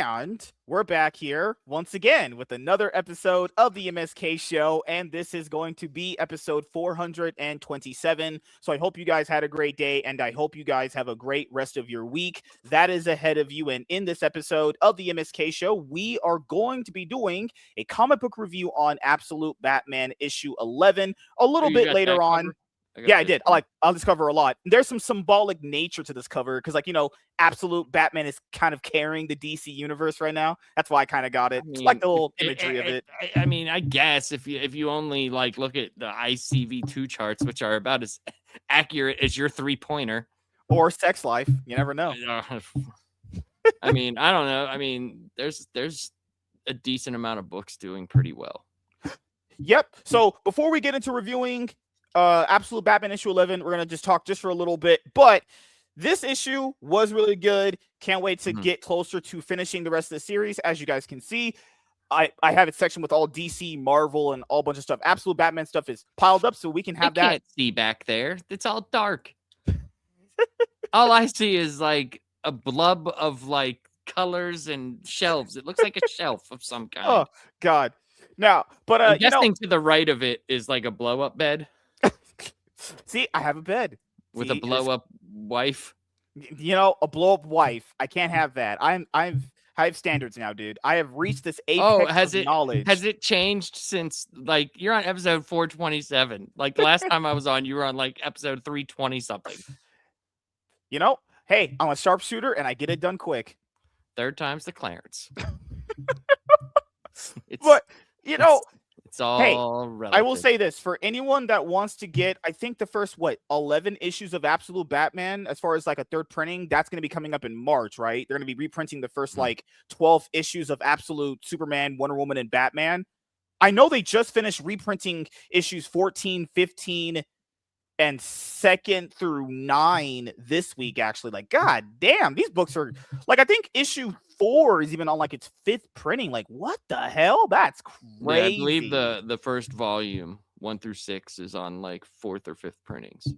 And we're back here once again with another episode of the MSK show. And this is going to be episode 427. So I hope you guys had a great day and I hope you guys have a great rest of your week that is ahead of you. And in this episode of the MSK show, we are going to be doing a comic book review on Absolute Batman issue 11 a little bit later on. Yeah, I did. I'll just cover a lot. There's some symbolic nature to this cover because, like, Absolute Batman is kind of carrying the DC universe right now. That's why I kind of got it. Like the whole imagery of it. I guess if you only look at the ICV2 charts, which are about as accurate as your 3-pointer or Sex Life, you never know. I don't know. There's a decent amount of books doing pretty well. Yep. So before we get into reviewing Absolute Batman issue 11, we're going to just talk just for a little bit, but this issue was really good. Can't wait to get closer to finishing the rest of the series. As you guys can see, I have a section with all DC, Marvel, and all bunch of stuff. Absolute Batman stuff is piled up, so we can have that. I can't see back there. It's all dark. All I see is like a blub of colors and shelves. It looks like a shelf of some kind. Oh God. Now, but I'm guessing to the right of it is like a blow-up bed. See, I have a bed with a blow-up wife. A blow-up wife. I can't have that. I have standards now, dude. I have reached this apex of knowledge. Has it changed since you're on episode 427? Like last time I was on, you were on episode 320 something. Hey, I'm a sharpshooter and I get it done quick. Third time's the Clarence. It's all relative. I will say this for anyone that wants to get, I think the first 11 issues of Absolute Batman, as far as a third printing, that's going to be coming up in March, right? They're going to be reprinting the first 12 issues of Absolute Superman, Wonder Woman, and Batman. I know they just finished reprinting issues 14, 15, and 2nd through 9 this week, actually. God damn, these books are I think issue 4 is even on its 5th printing. What the hell? That's crazy. Yeah, I believe the first volume 1 through 6 is on 4th or 5th printings.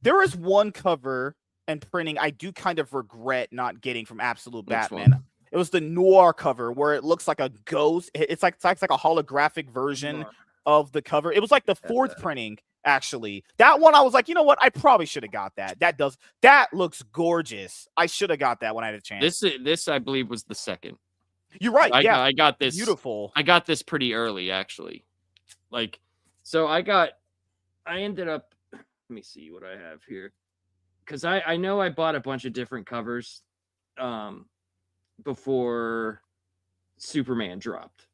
There is one cover and printing I do kind of regret not getting from Absolute Batman. It was the noir cover where it looks like a ghost. It's like a holographic version of the cover. It was the 4th printing. Actually, that one I was like, you know what? I probably should have got that. That looks gorgeous. I should have got that when I had a chance. This I believe was the 2nd. You're right. I got this beautiful. I got this pretty early, actually. So I ended up. Let me see what I have here, because I know I bought a bunch of different covers, before Superman dropped.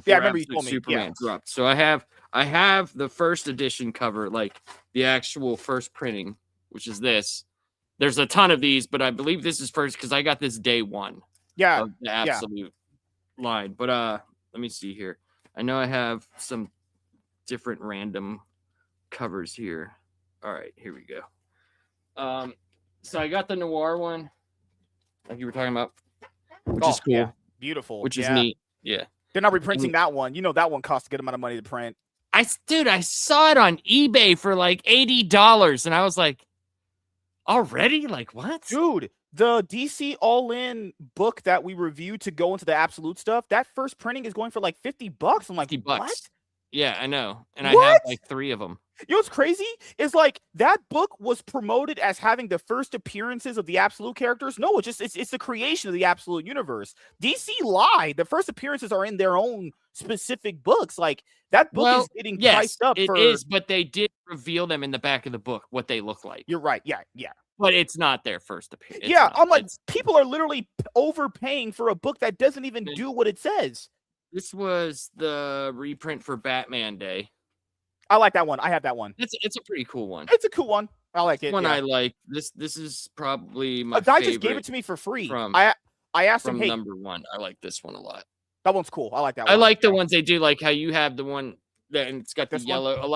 I remember you told me. Superman dropped. So I have the first edition cover, the actual first printing, which is this. There's a ton of these, but I believe this is first because I got this day one. Yeah. Of the Absolute line. But let me see here. I know I have some different random covers here. All right, here we go. So I got the noir one, like you were talking about, which is cool. Yeah. Beautiful. Which is neat. Yeah. They're not reprinting that one. That one costs a good amount of money to print. I saw it on eBay for $80, and I was like, already? What? Dude, the DC All-In book that we reviewed to go into the Absolute stuff, that first printing is going for $50. I'm like, $50. What? Yeah, I know. And what? I have 3 of them. What's crazy is that book was promoted as having the first appearances of the Absolute characters. No, it's the creation of the Absolute universe. DC lied. The first appearances are in their own specific books. That book is getting priced up. It is, but they did reveal them in the back of the book, what they look like. You're right. Yeah. But it's not their first appearance. I'm people are literally overpaying for a book that doesn't even do what it says. This was the reprint for Batman Day. I like that one. I have that one. It's a pretty cool one. It's a cool one. I like it. One I like. This is probably my favorite. A guy just gave it to me for free. I asked him, hey, number 1. I like this one a lot. That one's cool. I like that one. I like the ones they do, like how you have the one that and it's got the yellow. I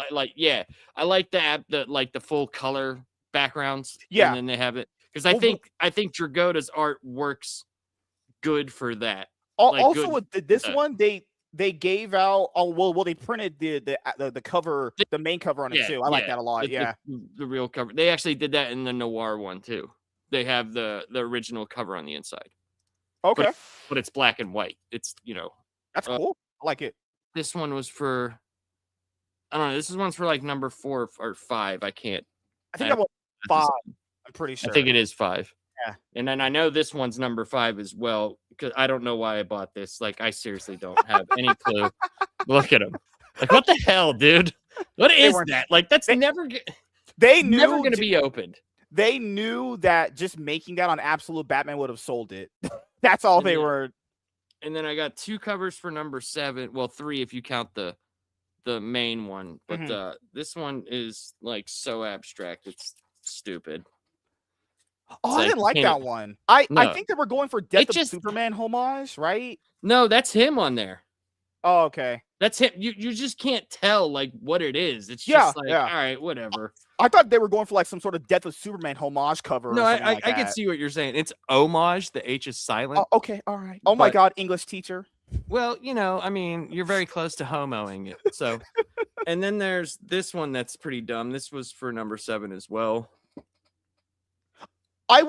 like the full color backgrounds. Yeah. And then they have it because I think Dragota's art works good for that. Also with this one, they gave out. They printed the cover, the main cover on it too. I like that a lot. The real cover. They actually did that in the noir one too. They have the original cover on the inside. Okay, but it's black and white. It's that's cool. I like it. this one was for I don't know. This is one's for like number 4 or 5. I can't. I think that was 5. I'm pretty I sure. think it is 5. Yeah. And then I know this one's number 5 as well because I don't know why I bought this. Like I seriously don't have any clue. Look at him. Like what the hell, dude? What is that? Like that's never going to be opened. They knew that just making that on Absolute Batman would have sold it. That's all they were. And then I got 2 covers for number 7. Well, 3 if you count the main one. But this one is like so abstract. It's stupid. Oh, I didn't like that one. I think they were going for Death of Superman homage, right? No, that's him on there. Oh, okay. That's him. You just can't tell like what it is. It's just all right, whatever. I thought they were going for like some sort of Death of Superman homage cover. No, I can see what you're saying. It's homage. The H is silent. Oh, okay, all right. Oh my God, English teacher. Well, I mean, you're very close to homoing it. So, and then there's this one that's pretty dumb. This was for number 7 as well. I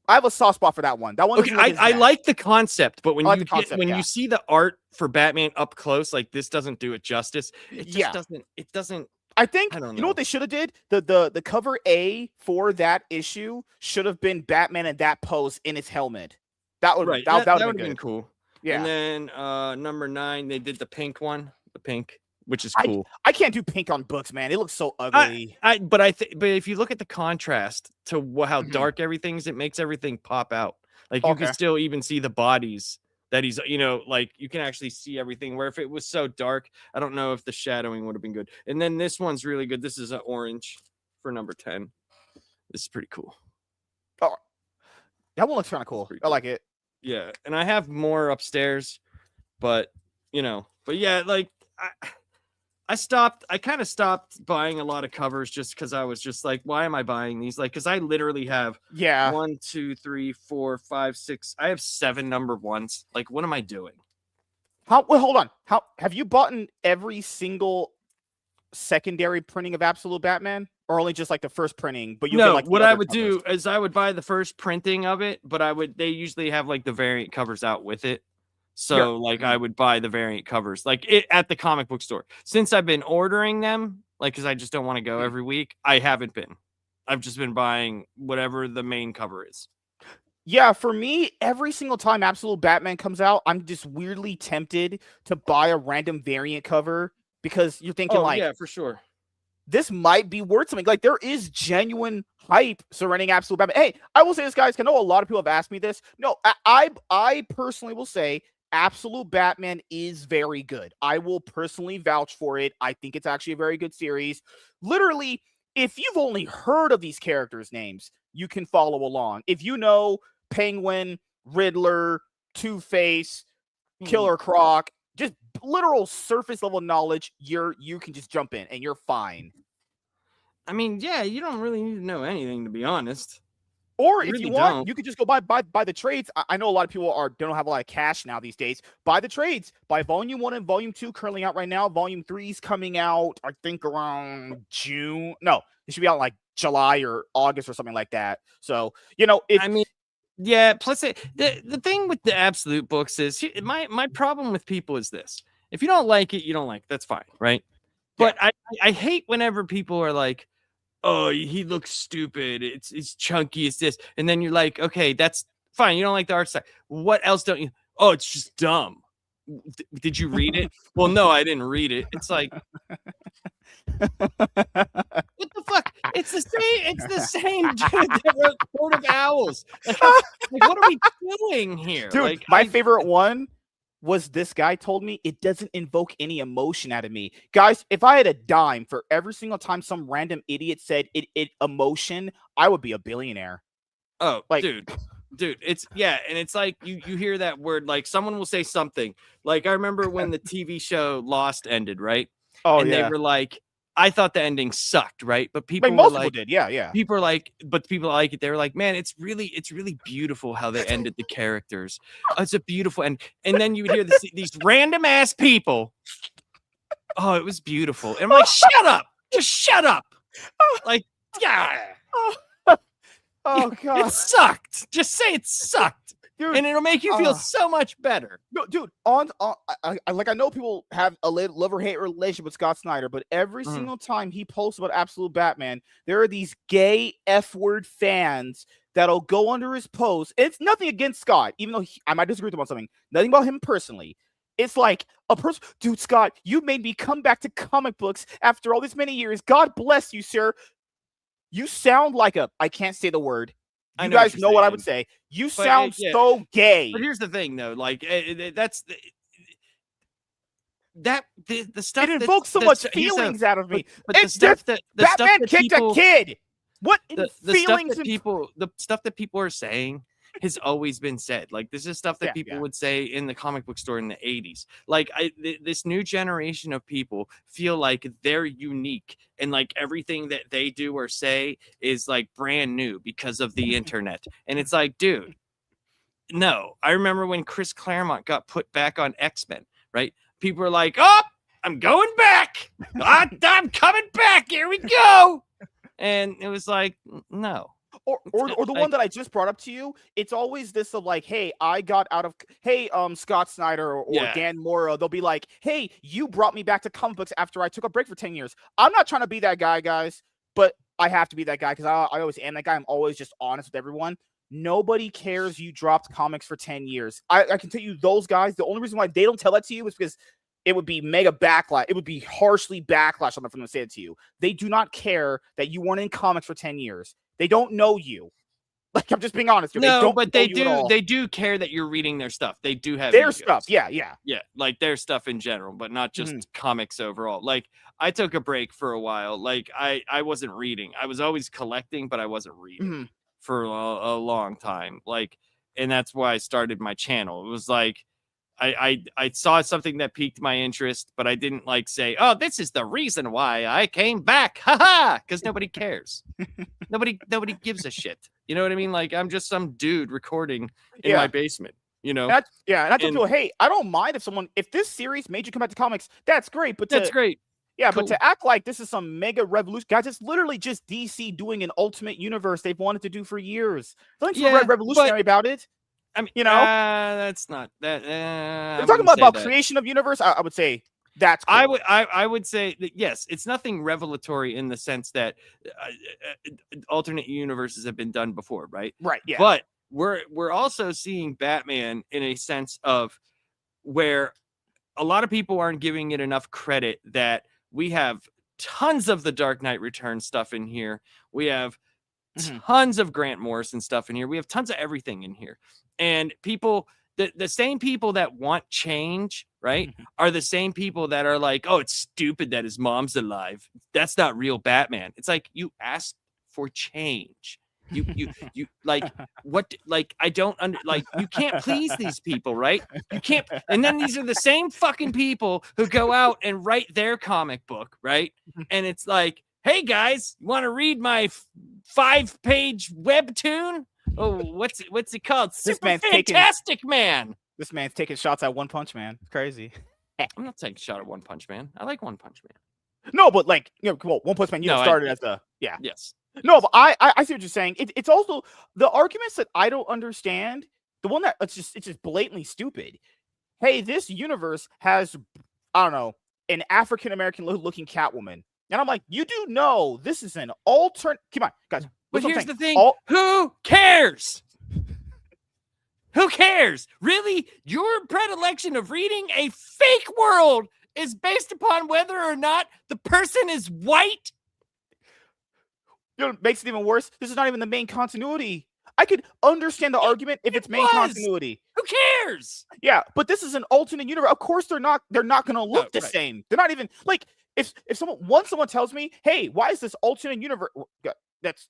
have a soft spot for that one. That one. Okay, I like the concept, but when you see the art for Batman up close, like this doesn't do it justice. It just doesn't. It doesn't. I think you know what they should have did. The cover A for that issue should have been Batman in that pose in his helmet. That would that would have been cool. Yeah. And then number 9, they did the pink one, which is cool. I can't do pink on books, man. It looks so ugly. But if you look at the contrast to how dark everything is, it makes everything pop out. Like you can still even see the bodies that he's, like you can actually see everything. Where if it was so dark, I don't know if the shadowing would have been good. And then this one's really good. This is an orange for number 10. This is pretty cool. Oh, that one looks kind of cool. I like it. Yeah, and I have more upstairs, but yeah, like I kind of stopped buying a lot of covers just because I was just like, why am I buying these? Like, because I literally have 1, 2, 3, 4, 5, 6. I have 7 number 1s. Like, what am I doing? Wait, hold on. How have you bought every single secondary printing of Absolute Batman, or only just like the first printing? But you what I would do is I would buy the first printing of it, but they usually have like the variant covers out with it. So I would buy the variant covers at the comic book store. Since I've been ordering them, because I just don't want to go every week, I haven't been. I've just been buying whatever the main cover is. Yeah, for me, every single time Absolute Batman comes out, I'm just weirdly tempted to buy a random variant cover because you're thinking yeah, for sure. This might be worth something. Like there is genuine hype surrounding Absolute Batman. Hey, I will say this, guys. I know a lot of people have asked me this. No, I personally will say Absolute Batman is very good. I will personally vouch for it. I think it's actually a very good series. Literally, if you've only heard of these characters' names, you can follow along. If you know Penguin, Riddler, Two-Face, Killer Croc, just literal surface level knowledge, you can just jump in and you're fine. I mean, yeah, you don't really need to know anything, to be honest. Or if you want, you could just go buy the trades. I know a lot of people don't have a lot of cash now these days. Buy the trades. Buy Volume 1 and Volume 2 currently out right now. Volume 3 is coming out, I think, around June. No, it should be out like July or August or something like that. So, yeah, plus the thing with the Absolute books is my problem with people is this. If you don't like it, you don't like it. That's fine, right? But I hate whenever people are like, oh, he looks stupid. It's chunky. It's this. And then you're like, okay, that's fine. You don't like the art style. What else don't you? Oh, it's just dumb. Did you read it? Well, no, I didn't read it. It's like, what the fuck? It's the same dude that wrote Court of Owls. Like, what are we doing here? Dude, my favorite one was this guy told me it doesn't invoke any emotion out of me. Guys, if I had a dime for every single time some random idiot said it emotion, I would be a billionaire. Oh, dude, it's and it's like you hear that word, like someone will say something. Like I remember when the TV show Lost ended, right? Oh, and they were like, I thought the ending sucked, right? But people most people did, yeah. People are like, but people like it. They were like, man, it's really beautiful how they ended the characters. It's a beautiful end. And then you would hear these random ass people. Oh, it was beautiful. And I'm like, shut up, just shut up. Like, yeah. Oh God, it sucked. Just say it sucked. dude. and it'll make you feel so much better. No, dude. I know people have a love or hate relationship with Scott Snyder, but every single time he posts about Absolute Batman, there are these gay F-word fans that'll go under his post. It's nothing against Scott, even though I might disagree with him on something. Nothing about him personally. It's like a person, dude, Scott, you made me come back to comic books after all this many years. God bless you, sir. You sound like I can't say the word. You guys know what I would say. You sound so gay. But here's the thing, though. Like, that's the stuff it invokes so much feelings out of me. But the stuff that Batman kicked a kid. What feelings? The stuff that people are saying has always been said. Like, this is stuff that people would say in the comic book store in the 80s. Like, this new generation of people feel like they're unique and like everything that they do or say is like brand new because of the internet. And it's like, dude, no. I remember when Chris Claremont got put back on X-Men, right? People were like, oh, I'm going back. I'm coming back. Here we go. And it was like, no. Or the one that I just brought up to you, it's always this of like, hey, I got out of, hey, Scott Snyder or Dan Mora, they'll be like, hey, you brought me back to comic books after I took a break for 10 years. I'm not trying to be that guy, guys, but I have to be that guy because I always am that guy. I'm always just honest with everyone. Nobody cares you dropped comics for 10 years. I can tell you those guys, the only reason why they don't tell that to you is because it would be mega backlash. It would be harshly backlash on them for them to say it to you. They do not care that you weren't in comics for 10 years. They don't know you. Like, I'm just being honest. No, but they do. They do care that you're reading their stuff. They do have their stuff. Yeah. Like their stuff in general, but not just comics overall. Like, I took a break for a while. Like, I wasn't reading. I was always collecting, but I wasn't reading for a long time. Like, and that's why I started my channel. It was like I saw something that piqued my interest, but I didn't like say, oh, this is the reason why I came back. Haha, because nobody cares. Nobody gives a shit. You know what I mean? Like, I'm just some dude recording in my basement, you know? And I tell people, hey, I don't mind if this series made you come back to comics, that's great. But that's great. Yeah, cool. But to act like this is some mega revolution, guys, it's literally just DC doing an ultimate universe they've wanted to do for years. Nothing revolutionary about it. I mean, that's not that. We're talking about creation of universe. I would say that's cool. I would say that yes, it's nothing revelatory in the sense that alternate universes have been done before, right? Right. Yeah. But we're also seeing Batman in a sense of where a lot of people aren't giving it enough credit that we have tons of the Dark Knight Returns stuff in here. We have tons of Grant Morrison stuff in here. We have tons of everything in here. And people, the same people that want change, right, are the same people that are like, oh, it's stupid that his mom's alive. That's not real Batman. It's like, you asked for change. You like, what, like, I don't like, you can't please these people, right? You can't. And then these are the same fucking people who go out and write their comic book, right? And it's like, hey guys, you want to read my 5-page webtoon? Oh, what's it called? This man's Fantastic Man. This man's taking shots at One Punch Man. It's crazy. I'm not taking a shot at One Punch Man. I like One Punch Man. No, but like, well, One Punch Man, started as a Yes. No, but I see what you're saying. It's also the arguments that I don't understand. The one that it's just blatantly stupid. Hey, this universe has, I don't know, an African American looking Catwoman, and I'm like, you do know this is an alternate. Come on, guys. But here's the thing. Who cares? Who cares? Really? Your predilection of reading a fake world is based upon whether or not the person is white? You know what makes it even worse? This is not even the main continuity. I could understand the argument if it's main continuity. Who cares? Yeah, but this is an alternate universe. Of course they're not going to look the same. They're not even like if someone tells me, "Hey, why is this alternate universe?" That's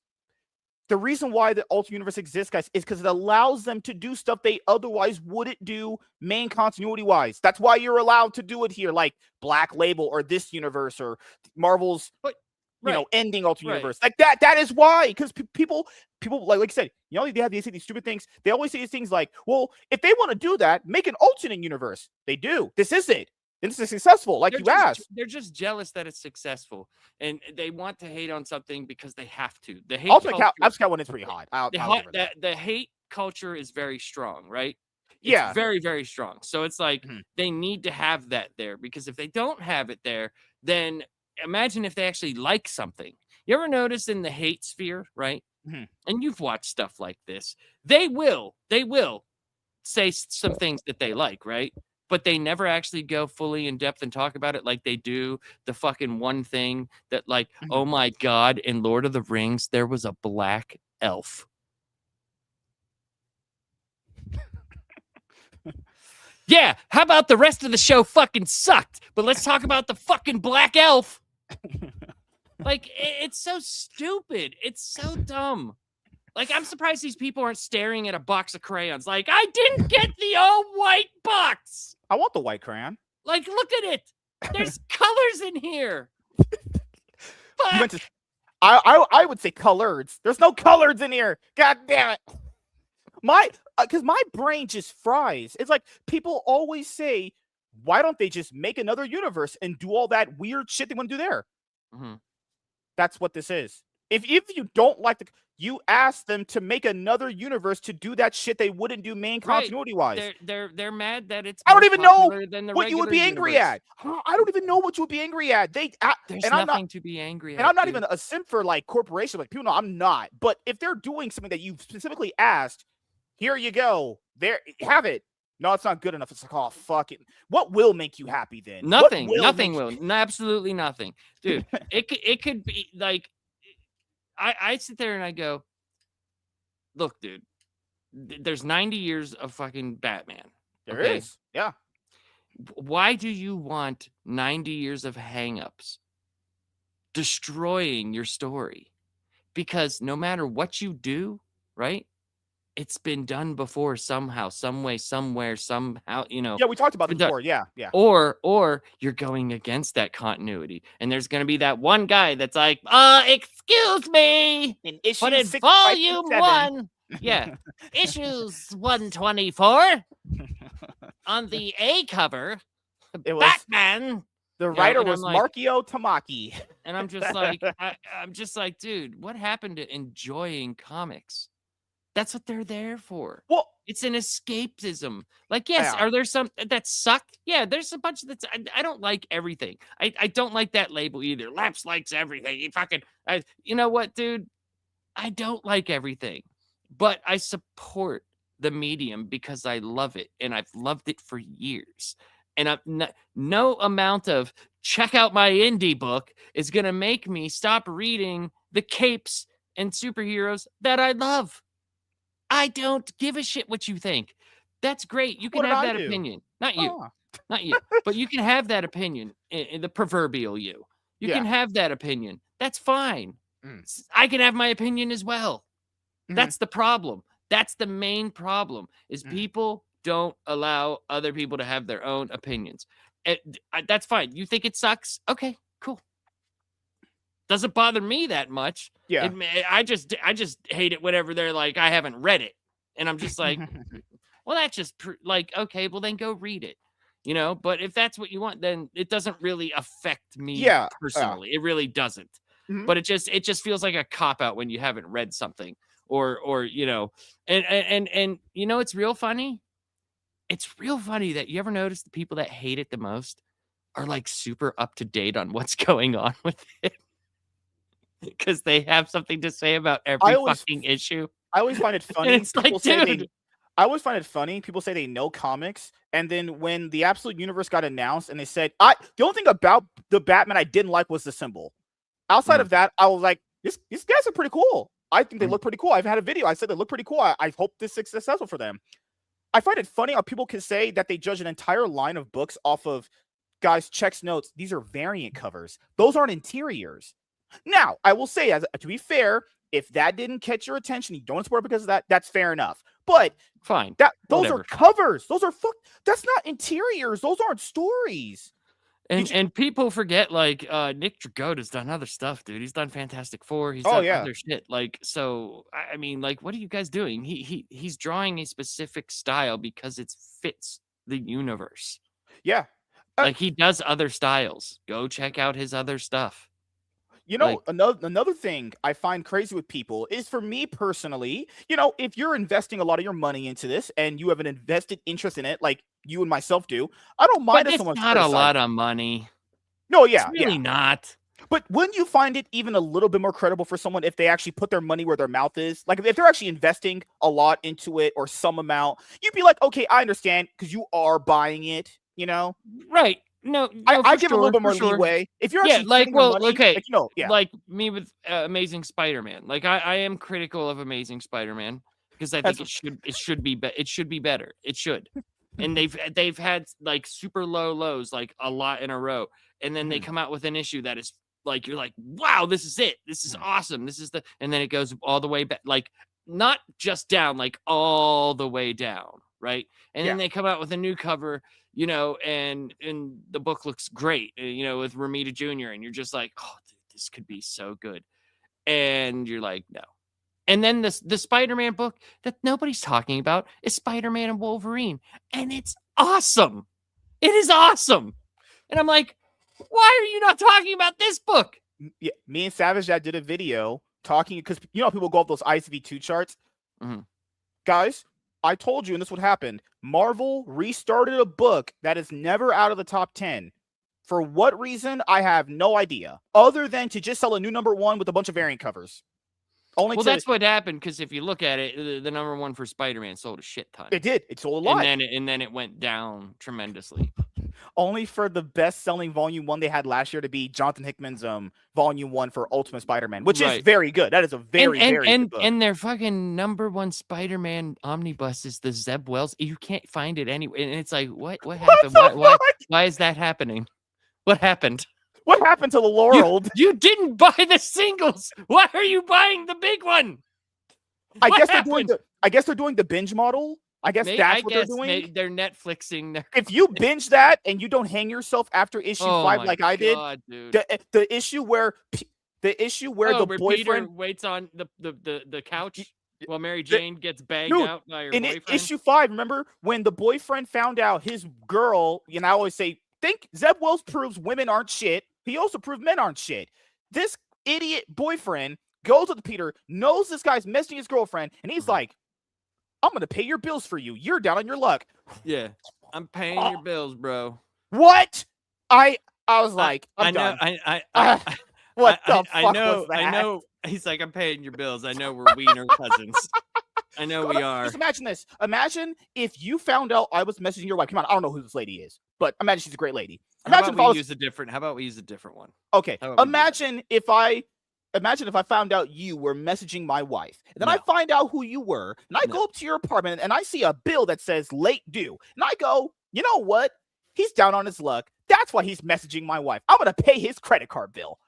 the reason why the alternate universe exists, guys, is because it allows them to do stuff they otherwise wouldn't do main continuity wise. That's why you're allowed to do it here, like Black Label or this universe or Marvel's, ending alternate universe like that. That is why, because people like I said, they say these stupid things. They always say these things like, well, if they want to do that, make an alternate universe. They do. This is it. It's successful, like you asked. They're just jealous that it's successful, and they want to hate on something because they have to. The hate Ultimate culture, Scout one is pretty hot. I'll give her that. the hate culture is very strong, right? It's Yeah. very, very strong. So it's like Mhm. they need to have that there, because if they don't have it there, then imagine if they actually like something. You ever notice in the hate sphere, right? Mhm. And you've watched stuff like this. They will say some things that they like, right? But they never actually go fully in depth and talk about it like they do the fucking one thing that, like, Mhm. oh my God, in Lord of the Rings, there was a black elf. Yeah, how about the rest of the show fucking sucked? But let's talk about the fucking black elf. Like, it's so stupid. It's so dumb. Like, I'm surprised these people aren't staring at a box of crayons. Like, I didn't get the all white box. I want the white crayon. Like, look at it. There's colors in here. You went Fuck. to. I would say coloreds. There's no coloreds in here. God damn it. Because my brain just fries. It's like people always say, why don't they just make another universe and do all that weird shit they want to do there? Mm-hmm. That's what this is. If you don't like you ask them to make another universe to do that shit they wouldn't do main continuity wise. They're mad that it's I don't more even know popular than the what you would regular be angry universe. at. I don't even know what you would be angry at. There's and I'm nothing not, to be angry at. and I'm not dude. even a simp for like corporation. Like people know I'm not. But if they're doing something that you specifically asked, here you go. There, have it. No, it's not good enough. It's like, oh fuck it. What will make you happy then? Nothing. What Nothing make will. Absolutely nothing, dude. It could be like, I sit there and I go, look, dude. There's 90 years of fucking Batman. There Okay? is. Yeah. Why do you want 90 years of hangups destroying your story? Because no matter what you do, right? It's been done before somehow, some way, somewhere, somehow, Yeah, we talked about it's this been done. before. Yeah, yeah. Or you're going against that continuity, and there's going to be that one guy that's like, excuse me, In but issue in 6, 5, volume 7. 1, yeah, issues 124 on the A cover, It was Batman. the writer and I'm was like, Markio Tamaki. and I'm just like, I'm just like, dude, what happened to enjoying comics? That's what they're there for. Well, It's an escapism. Like, yes, yeah. are there some that suck? Yeah, there's a bunch that's I don't like everything. I don't like that label either. Laps likes everything. You fucking you know what, dude? I don't like everything, but I support the medium because I love it and I've loved it for years. And no amount of check out my indie book is going to make me stop reading the capes and superheroes that I love. I don't give a shit what you think. That's great. You can What did have I that do? opinion. Not you. Oh, Not you. But you can have that opinion, in the proverbial you. You can yeah. have that opinion. That's fine. Mm. I can have my opinion as well. Mhm. That's the problem. That's the main problem is Mhm. people don't allow other people to have their own opinions. That's fine. You think it sucks? Okay, cool. Doesn't bother me that much. Yeah. I just hate it whenever they're like, I haven't read it. And I'm just like, well, that's just like, okay, well then go read it. But if that's what you want, then it doesn't really affect me Yeah, personally. It really doesn't. Mhm. But it just feels like a cop out when you haven't read something or and it's real funny. It's real funny that you ever notice the people that hate it the most are like super up to date on what's going on with it. Because they have something to say about every fucking issue. I always find it funny. And it's like, dude. I always find it funny. People say they know comics, and then when the Absolute Universe got announced, and they said, the only thing about the Batman I didn't like was the symbol. Outside of that, I was like, these guys are pretty cool. I think they look pretty cool. I've had a video. I said they look pretty cool. I hope this is successful for them. I find it funny how people can say that they judge an entire line of books off of guys' checks notes. These are variant covers. Those aren't interiors. Now, I will say, to be fair, if that didn't catch your attention, you don't support it because of that, that's fair enough. But fine. Those are covers. Those are that's not interiors. Those aren't stories. And people forget, like, Nick Dragotta's done other stuff, dude. He's done Fantastic Four. He's done other shit. Like, so I mean, like, what are you guys doing? He's drawing a specific style because it fits the universe. Yeah. Like, he does other styles. Go check out his other stuff. Like, another thing I find crazy with people is, for me personally, if you're investing a lot of your money into this and you have an invested interest in it, like you and myself do, I don't mind but if it's someone's not a lot of money. No, It's yeah, really yeah. not. But wouldn't you find it even a little bit more credible for someone if they actually put their money where their mouth is? Like, if they're actually investing a lot into it or some amount, you'd be like, okay, I understand, because you are buying it, Right. No, I for give sure, a little bit more for sure. leeway. If you're Yeah, actually like, spending your well, money, okay, yeah. like me with Amazing Spider-Man. Like, I am critical of Amazing Spider-Man because I think it should be better. It should. And they've had like super low lows like a lot in a row, and then they come out with an issue that is like, you're like, wow, this is it. This is awesome. This is and then it goes all the way back, like not just down, like all the way down, right? And then they come out with a new cover, and the book looks great, with Ramita Jr. And you're just like, oh, dude, this could be so good. And you're like, no. And then the Spider-Man book that nobody's talking about is Spider-Man and Wolverine. And it's awesome. It is awesome. And I'm like, why are you not talking about this book? Yeah, me and Savage Dad did a video talking, because people go off those ICV2 charts. Guys, I told you, and this would happen. Marvel restarted a book that is never out of the top 10. For what reason? I have no idea. Other than to just sell a new #1 with a bunch of variant covers. That's what happened, because if you look at it, the #1 for Spider-Man sold a shit ton. It did. It sold a lot. And then it went down tremendously. Only for the best-selling Volume 1 they had last year to be Jonathan Hickman's Volume 1 for Ultimate Spider-Man, which is very good. That is a very good book. And their fucking #1 Spider-Man omnibus is the Zeb Wells. You can't find it anywhere. And it's like, what happened? Why is that happening? What happened? What happened to the Laurel? You didn't buy the singles. Why are you buying the big one? I guess they're doing the binge model. I guess that's what they're doing. They're Netflixing. If you binge that and you don't hang yourself after issue 5 like I did, the issue where the boyfriend Peter waits on the couch while Mary Jane gets bagged out by her boyfriend. Issue 5, remember when the boyfriend found out his girl? I always say, Zeb Wells proves women aren't shit. He also proved men aren't shit. This idiot boyfriend goes with Peter, knows this guy's messing his girlfriend, and he's like, I'm going to pay your bills for you. You're down on your luck. Yeah, I'm paying your bills, bro. What? I was like, I'm done. What the fuck was that? I know. He's like, I'm paying your bills. I know we're wiener cousins. I know we are. Just imagine this. Imagine if you found out I was messaging your wife. Come on, I don't know who this lady is, but imagine she's a great lady. How about we use a different one? Okay. Imagine if I found out you were messaging my wife, and then I find out who you were, and I go up to your apartment and I see a bill that says late due, and I go, you know what? He's down on his luck. That's why he's messaging my wife. I'm gonna pay his credit card bill.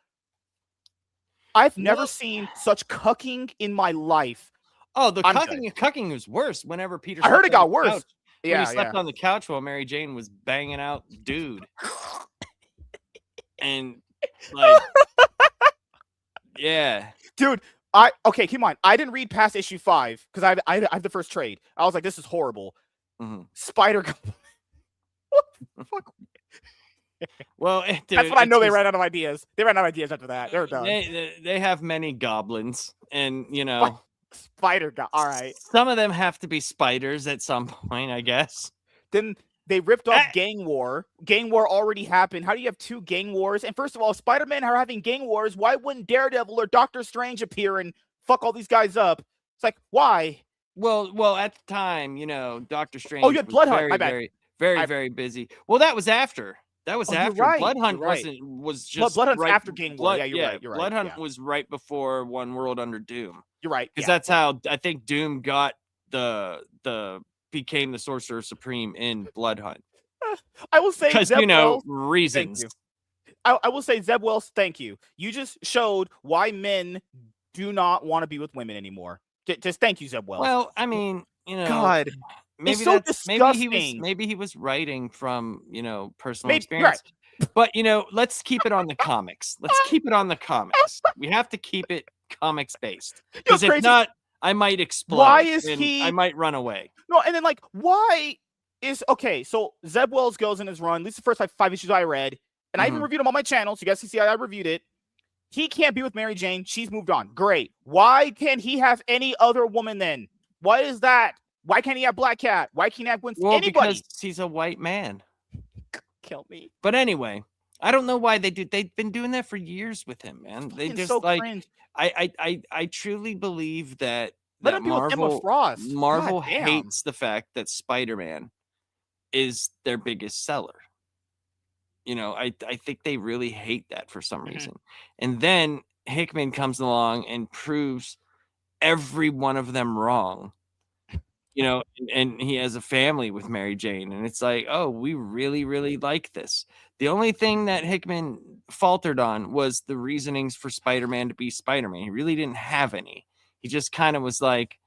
I've never seen such cucking in my life. Oh, the cucking was worse whenever Peter. I heard it got worse. When he slept on the couch while Mary Jane was banging out dude. And like, yeah, dude. Keep in mind, I didn't read past issue 5 because I have the first trade. I was like, this is horrible. Spider. What the fuck? Well, dude, that's what I know. They ran out of ideas. They ran out of ideas after that. They're done. They have many goblins, and spider. All right. Some of them have to be spiders at some point, I guess. Then they ripped off Gang War. Gang War already happened. How do you have 2 gang wars? And first of all, Spider-Man are having gang wars. Why wouldn't Daredevil or Doctor Strange appear and fuck all these guys up? It's like, why? Well, at the time, Doctor Strange. Oh, you had Blood Hunt. My bad. Very busy. Well, that was after. That was after. Right. Blood Hunt was just Blood Hunt's after Gang War. You're right. Blood Hunt was right before One World Under Doom. You're right. Because that's how I think Doom got became the Sorcerer Supreme in Blood Hunt. I will say, because reasons. I will say, Zeb Wells, thank you. You just showed why men do not want to be with women anymore. Just thank you, Zeb Wells. Well, I mean, God. Maybe it's so disgusting. Maybe he was writing from personal experience. Right. But let's keep it on the comics. We have to keep it comics based. Because if not, I might explode. Why is he? I might run away. No, and then why? is okay. So Zeb Wells goes in his run. At least the first five issues I read, and I even reviewed them on my channel, so you guys can see how I reviewed it. He can't be with Mary Jane. She's moved on. Great. Why can't he have any other woman then? Why is that? Why can't he have Black Cat? Why can't he have Winston? Well, Anybody? because he's a white man. Kill me. But anyway, I don't know why they do. They've been doing that for years with him, man. They just so like cringe. I truly believe that Let him be with Emma Frost. Marvel hates the fact that Spider-Man is their biggest seller. You know, I think they really hate that for some reason. And then Hickman comes along and proves every one of them wrong. You know, and he has a family with Mary Jane, and it's like, oh, we really, really like this. The only thing that Hickman faltered on was the reasonings for Spider-Man to be Spider-Man. He really didn't have any. He just kind of was like,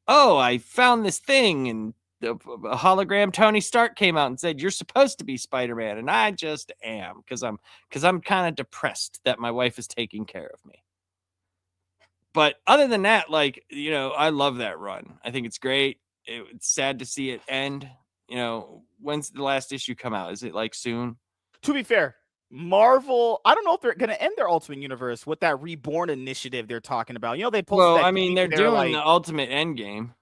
oh, I found this thing, and a hologram Tony Stark came out and said, you're supposed to be Spider-Man, and I just am, because I'm kind of depressed that my wife is taking care of me. But other than that, like, you know, I love that run. I think it's great. It's sad to see it end. You know, when's the last issue come out? Is it like soon? To be fair, Marvel, I don't know if they're going to end their Ultimate Universe with that Reborn initiative they're talking about. You know, they posted Well, that I mean, they're doing the Ultimate Endgame.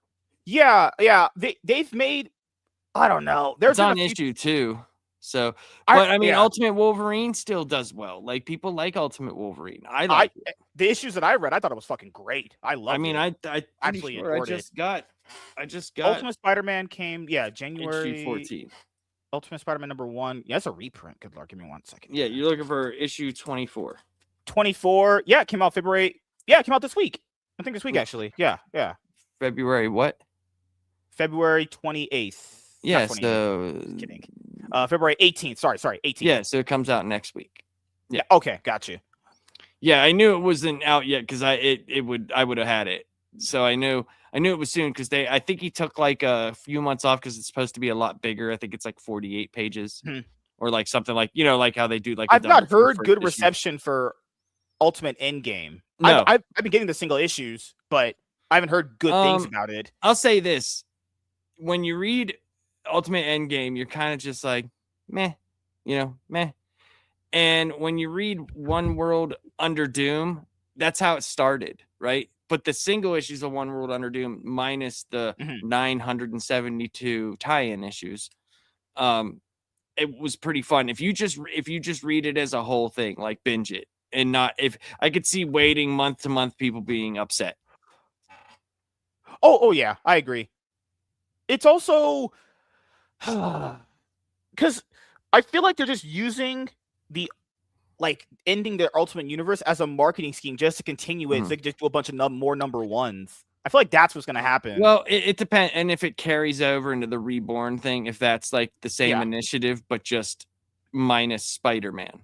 Yeah. They've made, I don't know. It's on issue 2. So, but I mean, Ultimate Wolverine still does well. Like, people like Ultimate Wolverine. I like it. The issues that I read, I thought it was fucking great. I loved it. I mean, I actually sure I just got Ultimate Spider-Man came, January issue 14. Ultimate Spider-Man #1. Yeah, it's a reprint. Good Lord, give me 1 second. Yeah, you're looking for issue 24. 24. Yeah, it came out February. Yeah, it came out this week. I think this week, actually. Yeah. February what? February 28th. Yeah, so kidding. February 18th. Sorry, 18th. Yeah, so it comes out next week. Yeah. Okay, got you. Yeah, I knew it wasn't out yet because I would have had it. So I knew it was soon because I think he took like a few months off because it's supposed to be a lot bigger. I think it's like 48 pages or like something like, you know, like how they do like. I've not heard good reception for Ultimate Endgame. No, I've been getting the single issues, but I haven't heard good things about it. I'll say this: when you read Ultimate Endgame, you're kind of just like, meh, you know, meh. And when you read One World Under Doom, that's how it started, right? But the single issues of One World Under Doom minus the 972 tie-in issues, it was pretty fun. If you just read it as a whole thing, like binge it, and not if I could see waiting month to month people being upset. Oh yeah, I agree. It's also because I feel like they're just using the ending their Ultimate Universe as a marketing scheme just to continue it. So they can just do a bunch of more #1s. I feel like that's what's going to happen. Well, it depends. And if it carries over into the Reborn thing, if that's like the same initiative, but just minus Spider-Man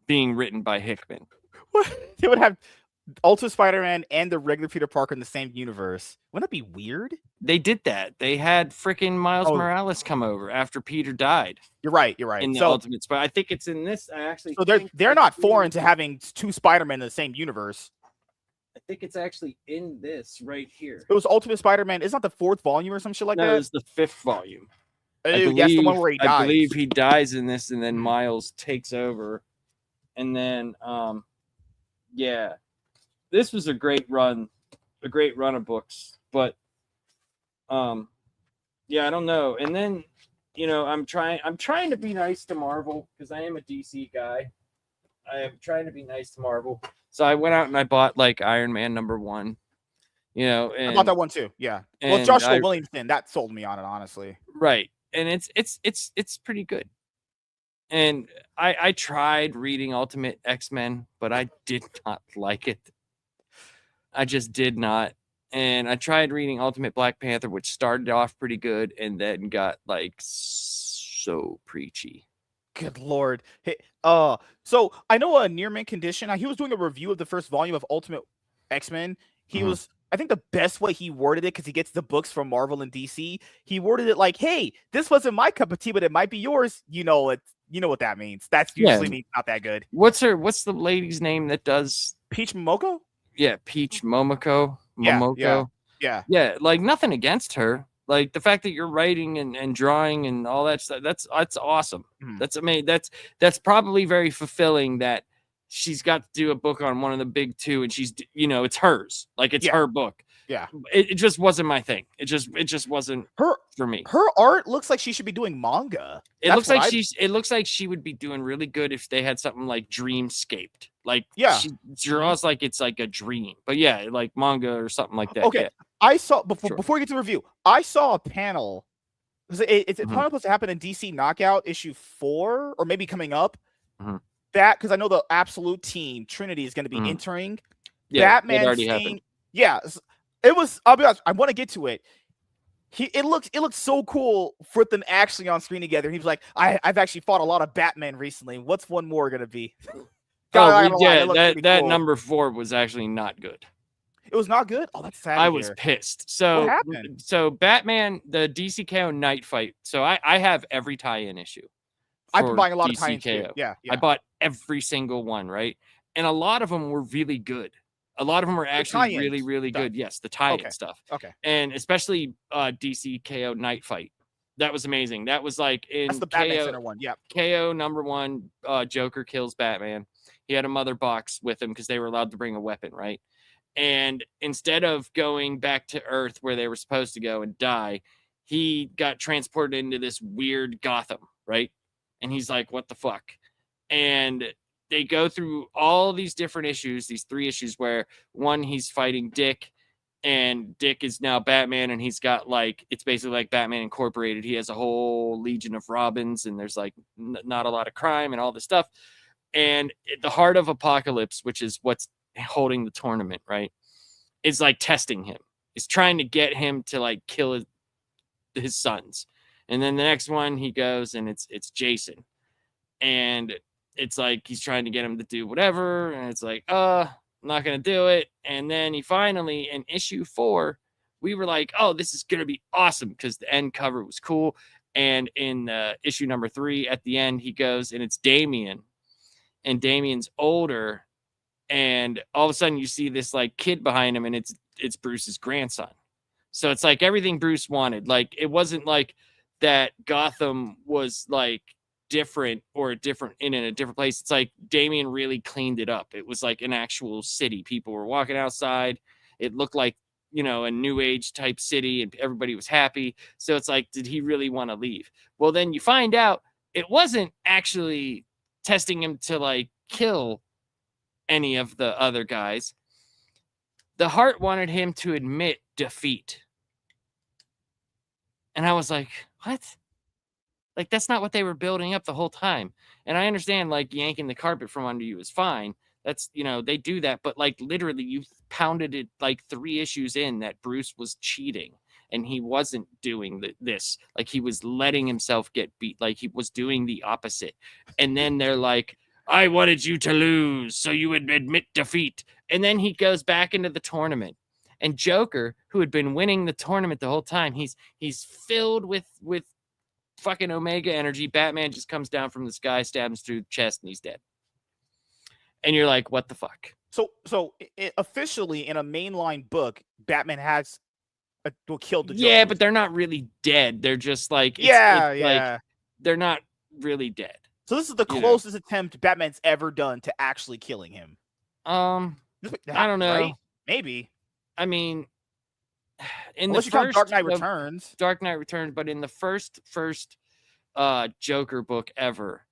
being written by Hickman. They would have Ultimate Spider-Man and the regular Peter Parker in the same universe. Wouldn't that be weird? They did that. They had freaking Miles Morales come over after Peter died. You're right. In the Ultimate Spider, I think it's in this. So they're not foreign to having 2 Spider-Men in the same universe. I think it's actually in this right here. It was Ultimate Spider-Man. It's not the 4th volume or some shit like that. No, it's the 5th volume. That's the one where he dies. I believe he dies in this, and then Miles takes over, and then yeah. This was a great run of books, but yeah, I don't know. And then, you know, I'm trying to be nice to Marvel because I am a DC guy. I am trying to be nice to Marvel. So I went out and I bought like Iron Man #1, you know, and I bought that one too. Yeah. Well, Joshua Williamson, that sold me on it, honestly. Right. And it's pretty good. And I tried reading Ultimate X-Men, but I did not like it. I just did not. And I tried reading Ultimate Black Panther, which started off pretty good and then got like so preachy. Good Lord. Hey, so I know a Nearman Condition. He was doing a review of the first volume of Ultimate X-Men. He was, I think the best way he worded it, because he gets the books from Marvel and DC, he worded it like, hey, this wasn't my cup of tea, but it might be yours. You know what that means. That's usually means not that good. What's the lady's name that does Peach Momoko? Yeah, Peach Momoko. Yeah. Yeah, like nothing against her. Like the fact that you're writing and drawing and all that stuff, that's awesome. That's amazing. That's probably very fulfilling that she's got to do a book on one of the big two, and she's, it's hers. Like it's her book. Yeah. It just wasn't my thing. It just wasn't for me. Her art looks like she should be doing manga. It looks like she would be doing really good if they had something like Dreamscaped. Like she draws like it's like a dream. But yeah, like manga or something like that. Okay. Yeah. I saw before we get to the review, I saw a panel. It's probably supposed to happen in DC Knockout issue 4, or maybe coming up. That, because I know the Absolute team Trinity is going to be entering. Yeah, Batman already happened. Yeah, it was. I'll be honest. I want to get to it. It looks so cool for them actually on screen together. He was like, I've actually fought a lot of Batman recently. What's one more gonna be? That cool. Number 4 was actually not good. It was not good. Oh, that's sad. I was pissed. So what happened? So Batman, the DCKO Night Fight. So I have every tie-in issue. I've been buying a lot of tie-ins too. Yeah. I bought every single one, right? And a lot of them were really good. A lot of them were actually really, really good. Yes, the tie-in stuff. Okay. And especially DC KO Night Fight. That was amazing. That was like in That's the Batman Center one. Yeah. KO number 1, Joker kills Batman. He had a mother box with him because they were allowed to bring a weapon, right? And instead of going back to Earth where they were supposed to go and die, he got transported into this weird Gotham, right? And he's like, what the fuck? And they go through all these different issues, these 3 issues where one, he's fighting Dick, and Dick is now Batman, and he's got like, it's basically like Batman Incorporated. He has a whole legion of Robins, and there's like not a lot of crime and all this stuff. And the Heart of Apocalypse, which is what's holding the tournament, right, is like testing him. Is trying to get him to like kill his sons. And then the next one he goes and it's Jason. And it's like he's trying to get him to do whatever, and it's like, I'm not gonna do it. And then he finally, in issue 4, we were like, oh, this is gonna be awesome because the end cover was cool. And in issue number 3, at the end, he goes and it's Damian, and Damian's older, and all of a sudden you see this like kid behind him, and it's Bruce's grandson. So it's like everything Bruce wanted. Like it wasn't like that Gotham was like different or in a different place. It's like Damian really cleaned it up. It was like an actual city. People were walking outside. It looked like, a new age type city, and everybody was happy. So it's like, did he really want to leave? Well, then you find out it wasn't actually testing him to like kill any of the other guys. The Heart wanted him to admit defeat. And I was like, what? Like, that's not what they were building up the whole time. And I understand, like, yanking the carpet from under you is fine. That's, they do that. But, like, literally, you pounded it, like, 3 issues in that Bruce was cheating. And he wasn't doing this. Like, he was letting himself get beat. Like, he was doing the opposite. And then they're like, I wanted you to lose so you would admit defeat. And then he goes back into the tournament. And Joker, who had been winning the tournament the whole time, he's filled with fucking Omega energy. Batman just comes down from the sky, stabs through the chest, and he's dead. And you're like, what the fuck? So officially in a mainline book, Batman has killed the Joker. Yeah, but they're not really dead. They're just like, like, they're not really dead. So this is the closest attempt Batman's ever done to actually killing him. I don't know. Right? Maybe. I mean, unless you count Dark Knight Returns. But in the first Joker book ever,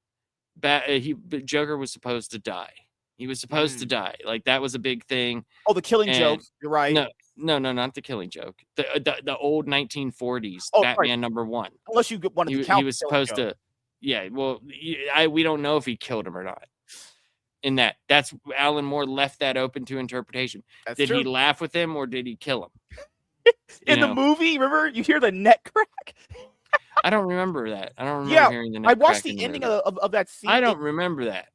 Joker was supposed to die. He was supposed to die. Like, that was a big thing. Oh, the Killing Joke. You're right. No, not the Killing Joke. The old 1940s Batman number 1. Unless you wanted to count. He was supposed to. Yeah. Well, we don't know if he killed him or not. In that's Alan Moore left that open to interpretation. Did he laugh with him or did he kill him? In the movie, remember you hear the neck crack? I don't remember that. I don't remember hearing the neck crack. I watched the ending of that scene. I don't remember that.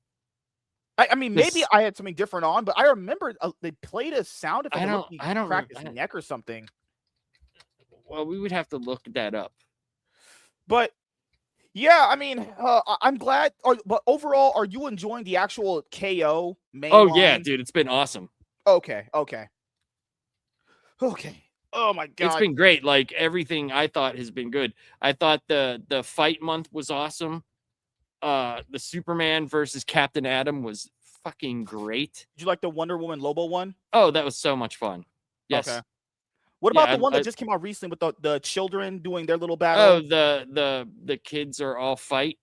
I mean, maybe I had something different on, but I remember they played a sound effect. I don't crack his neck or something. Well, we would have to look that up. But yeah, I mean, I'm glad. But overall, are you enjoying the actual KO main line? Yeah, dude, it's been awesome. Okay. Oh my It's god. been great. Like everything I thought has been good. I thought the fight month was awesome. The Superman versus Captain Atom was fucking great. Did you like the Wonder Woman Lobo one? Oh, that was so much fun. Yes. Okay. What about Yeah, the one that just came out recently with the children doing their little oh, battle? the kids are all fight.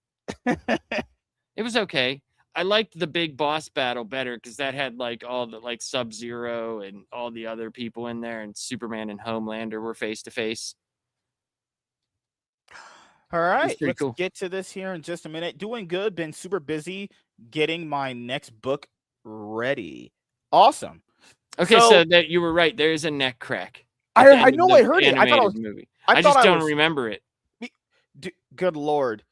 It was okay. I liked the big boss battle better because that had like all the like Sub-Zero and all the other people in there, and Superman and Homelander were face to face. All right, Pretty let's cool. get to this here in just a minute. Doing good. Been super busy getting my next book ready. Awesome. Okay, so that you were right. There is a neck crack. I know I heard it. I thought was movie. I just don't remember it. Good lord.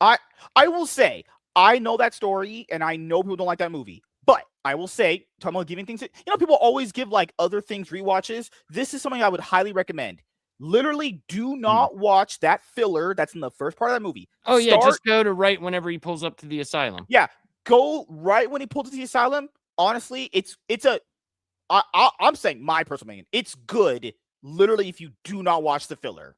I will say I know that story, and I know people don't like that movie. But I will say, talking about giving things, people always give like other things rewatches. This is something I would highly recommend. Literally, do not watch that filler that's in the first part of that movie. Oh yeah, just go to right whenever he pulls up to the asylum. Yeah, go right when he pulls up to the asylum. Honestly, I'm saying my personal opinion. It's good. Literally, if you do not watch the filler.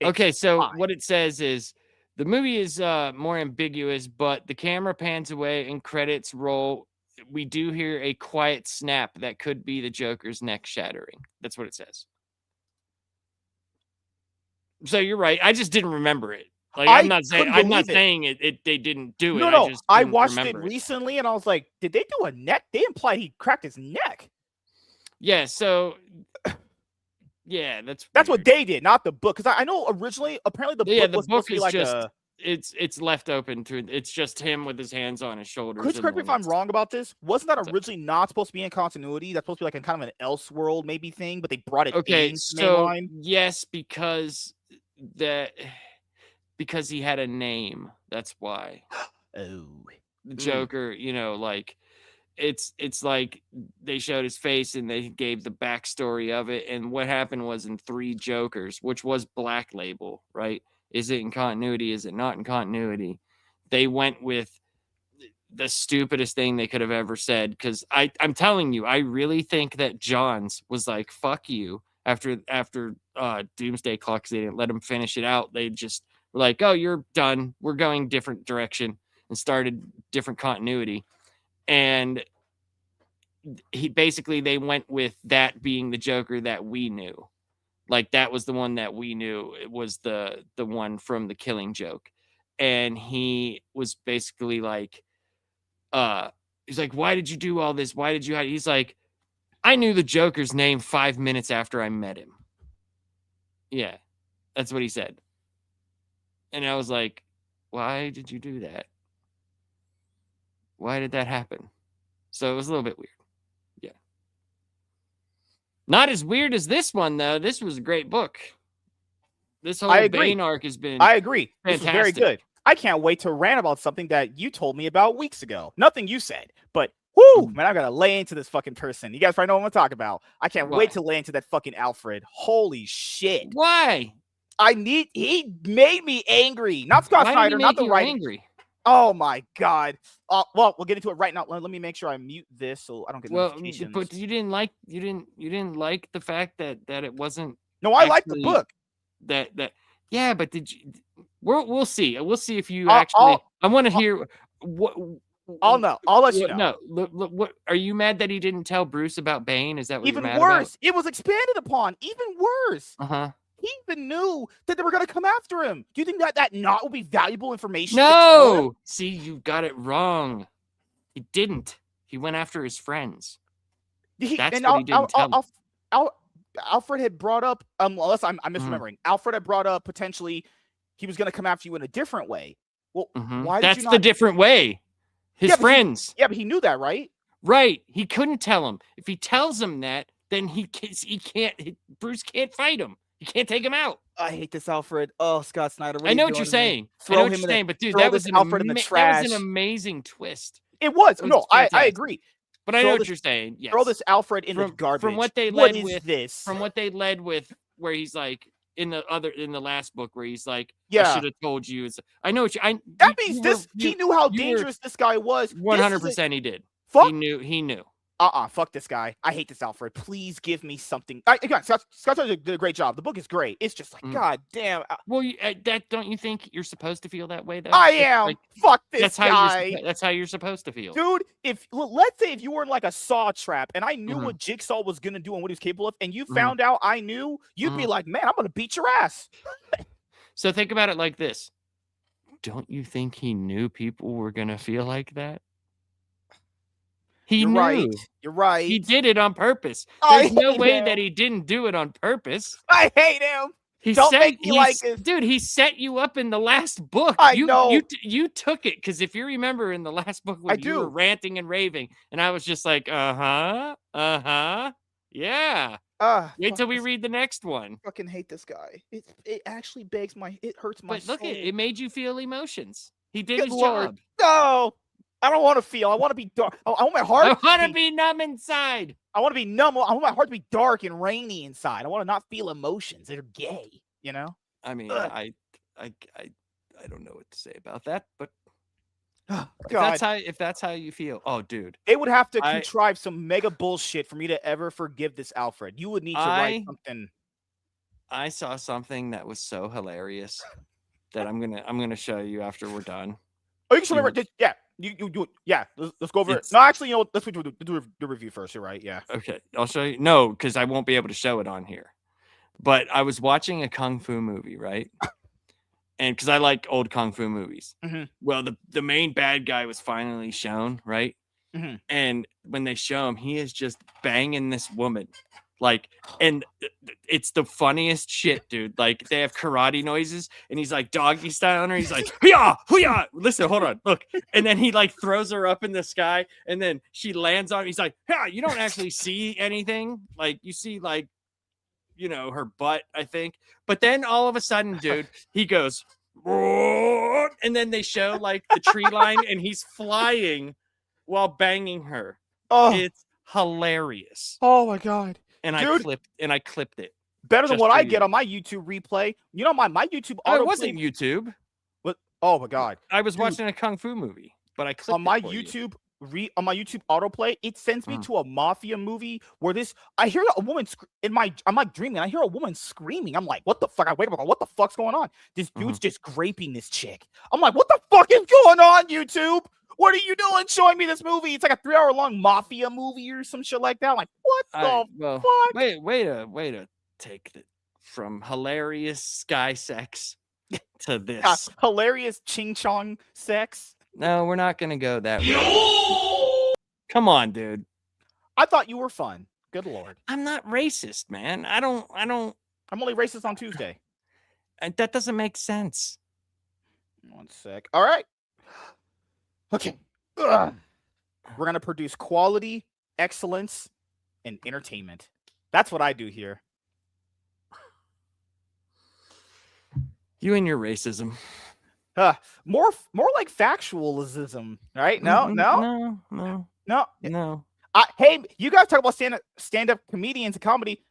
Okay, so what it says is the movie is more ambiguous, but the camera pans away and credits roll. We do hear a quiet snap that could be the Joker's neck shattering. That's what it says. So you're right. I just didn't remember it. Like I'm not saying it they didn't do it. No. I watched it recently and I was like, did they do a neck? They implied he cracked his neck. Yeah, so yeah, that's what they did, not the book. Because I know originally, apparently the book was supposed to be like it's left open to it's just him with his hands on his shoulders. Chris, correct me if I'm wrong about this. Wasn't that originally not supposed to be in continuity? That's supposed to be like in kind of an Elseworld maybe thing, but they brought it in. So yes, because he had a name. That's why. Oh, the Joker, like it's like they showed his face and they gave the backstory of it. And what happened was in 3 Jokers, which was Black Label, right? Is it in continuity? Is it not in continuity? They went with the stupidest thing they could have ever said. Because I'm telling you, I really think that Johns was like, fuck you. After Doomsday Clock, they didn't let him finish it out. They just were like, oh, you're done. We're going different direction, and started different continuity. And they went with that being the Joker that we knew. Like that was the one that we knew. It was the one from The Killing Joke. And he was basically like, he's like, why did you do all this? Why did you hide? He's like, I knew the Joker's name 5 minutes after I met him. Yeah, that's what he said. And I was like, why did you do that? Why did that happen? So it was a little bit weird. Yeah. Not as weird as this one, though. This was a great book. This whole Bane arc has been I agree. Fantastic. This is very good. I can't wait to rant about something that you told me about weeks ago. Nothing you said, but man, I gotta lay into this fucking person. You guys probably know what I'm gonna talk about. I can't wait to lay into that fucking Alfred. Holy shit. Why? He made me angry. Not Scott Snyder, not the writing. Angry? Oh my god. Well, we'll get into it right now. Let me make sure I mute this so I don't get notifications. But you didn't like the fact that it wasn't. No, I like the book. Yeah, but did you? We'll see. We'll see if you actually. I want to hear what. I'll know. I'll let you know. No, look, what are you mad that he didn't tell Bruce about Bane? Is that what even you're mad worse? About? It was expanded upon. Even worse. He even knew that they were going to come after him. Do you think that not would be valuable information? No. See, you got it wrong. He didn't. He went after his friends. That's what he didn't tell. Alfred had brought up, unless I'm misremembering, Alfred had brought up potentially he was going to come after you in a different way. Well, why did you not? That's the different way. His friends. But he knew that, right? Right. He couldn't tell him. If he tells him that, then he can't. Bruce can't fight him. He can't take him out. I hate this, Alfred. Oh, Scott Snyder. I know what you're saying. I know what you're saying, but dude, that was an amazing twist. It was. No, I agree. But I know what you're saying. Yes. Throw this Alfred in the garbage. From what they led with, where he's like in the last book, where he's like, I should have told you. I know what you. That means he knew how dangerous this guy was. 100%, he did. He knew. fuck this guy. I hate this Alfred. Please give me something. Again, Scott did a great job. The book is great. It's just like, god damn. Well, that don't you think you're supposed to feel that way though? I am. Like, fuck this guy. That's how you're supposed to feel, dude. Let's say if you were in like a saw trap and I knew what Jigsaw was gonna do and what he was capable of, and you found out I knew, you'd be like, man, I'm gonna beat your ass. So think about it like this. Don't you think he knew people were gonna feel like that? He knew. Right. You're right. He did it on purpose. There's no way that he didn't do it on purpose. I hate him. Dude, he set you up in the last book. I know. You took it because if you remember in the last book when you were ranting and raving, and I was just like, yeah. Wait till we read the next one. I fucking hate this guy. It actually it hurts my soul. But look, it made you feel emotions. He did his job. No, I don't want to feel. I want to be dark. I want my heart. I want to be numb inside. I want to be numb. I want my heart to be dark and rainy inside. I want to not feel emotions. They're gay, you know? I mean, I don't know what to say about that, but if that's how you feel, oh, dude, they would have to contrive some mega bullshit for me to ever forgive this Alfred. You would need to write something. I saw something that was so hilarious that I'm gonna show you after we're done. Oh, you can show me. Yeah. You do it. Yeah, let's go over it. No, actually, you know, let's do the review first. You're right. Yeah. Okay, I'll show you. No, because I won't be able to show it on here. But I was watching a kung fu movie, right? And because I like old kung fu movies. Well, the main bad guy was finally shown, right? And when they show him, he is just banging this woman. Like, and it's the funniest shit, dude. Like, they have karate noises, and he's like doggy style on her. He's like, hoo-yah, hoo-yah. Listen, hold on, look. And then he like throws her up in the sky, and then she lands on him. He's like, yeah, you don't actually see anything. Like, you see like, you know, her butt, I think. But then all of a sudden, dude, he goes, and then they show like the tree line, and he's flying while banging her. Oh, it's hilarious. Oh my god. And dude, I clipped it. Better than what I get on my YouTube replay. You know, my YouTube auto. It wasn't YouTube. What? Oh my god. I was watching a kung fu movie, but I clipped on my YouTube on my YouTube autoplay. It sends me to a mafia movie where I hear a woman I'm like dreaming. I hear a woman screaming. I'm like, what the fuck? I wake up. What the fuck's going on? This dude's just graping this chick. I'm like, what the fuck is going on, YouTube? What are you doing showing me this movie? It's like a 3-hour long mafia movie or some shit like that. I'm like, what the fuck? Way to take it from hilarious sky sex to this. Hilarious ching chong sex. No, we're not going to go that way. Come on, dude. I thought you were fun. Good Lord. I'm not racist, man. I'm only racist on Tuesday. That doesn't make sense. One sec. All right. Okay. We're going to produce quality, excellence, and entertainment. That's what I do here. You and your racism. More like factualism, right? No. Hey, you guys talk about stand-up comedians and comedy.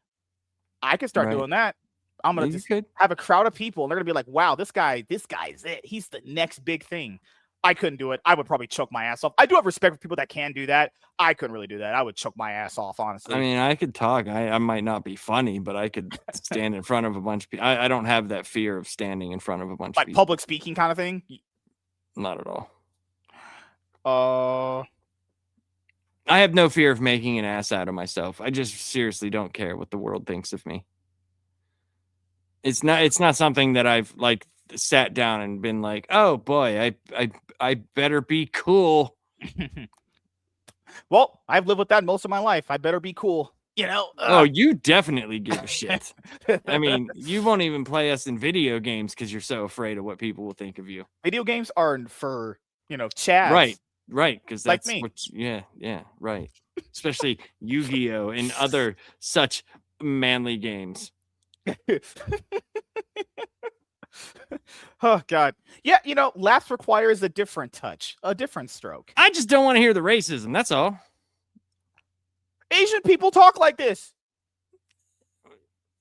I could start doing that. I'm going to have a crowd of people, and they're going to be like, wow, this guy's it. He's the next big thing. I couldn't do it. I would probably choke my ass off. I do have respect for people that can do that. I couldn't really do that. I would choke my ass off, honestly. I mean, I could talk. I might not be funny, but I could stand in front of a bunch of people. I don't have that fear of standing in front of a bunch of people. Like public speaking kind of thing? Not at all. I have no fear of making an ass out of myself. I just seriously don't care what the world thinks of me. It's not something that I've like sat down and been like, oh boy, I better be cool. Well, I've lived with that most of my life. I better be cool. You know? Oh, you definitely give a shit. I mean, you won't even play us in video games because you're so afraid of what people will think of you. Video games are for, Chad. Right. Because that's like me. Yeah, right. Especially Yu-Gi-Oh! And other such manly games. Oh god. Yeah, laughs requires a different touch, a different stroke. I just don't want to hear the racism, that's all. Asian people talk like this.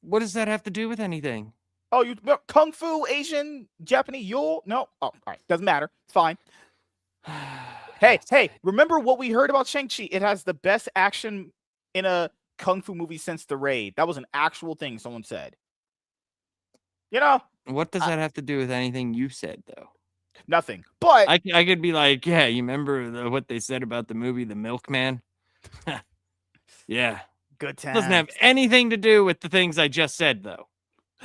What does that have to do with anything? Oh, you kung fu, Asian, Japanese, no. Oh, all right, doesn't matter. It's fine. Hey, remember what we heard about Shang-Chi? It has the best action in a kung fu movie since The Raid. That was an actual thing someone said. You know, What does that have to do with anything you said, though? nothing. But I could be like, yeah, you remember what they said about the movie The Milkman? Yeah. good times. Doesn't have anything to do with the things I just said, though.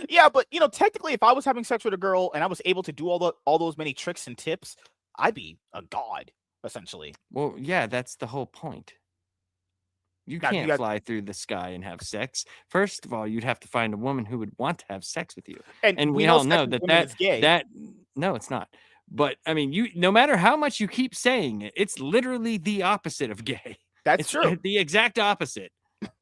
Yeah, but technically, if I was having sex with a girl and I was able to do all those many tricks and tips, I'd be a god, essentially. Well, yeah, that's the whole point. You Now, can't fly through the sky and have sex. First of all, you'd have to find a woman who would want to have sex with you. And we all know that is gay. that no, it's not. But I mean, no matter how much you keep saying it, it's literally the opposite of gay. That's true. The exact opposite.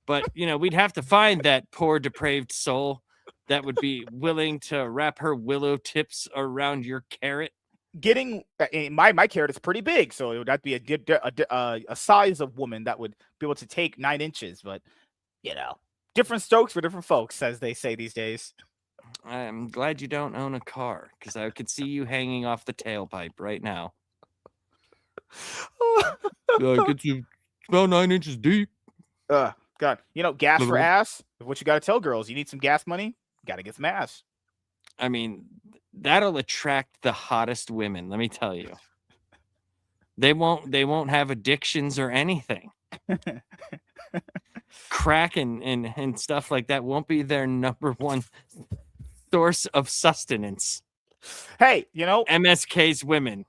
But we'd have to find that poor depraved soul that would be willing to wrap her willow tips around your carrot. Getting my carrot is pretty big, so it would have to be a size of woman that would be able to take 9 inches. But different strokes for different folks, as they say these days. I'm glad you don't own a car, because I could see you hanging off the tailpipe right now. It's about 9 inches deep. God, gas for ass. What you got to tell girls? You need some gas money. Got to get some ass. I mean, that'll attract the hottest women. Let me tell you, they won't have addictions or anything. Crack and stuff like that won't be their number one source of sustenance. Hey, MSK's women.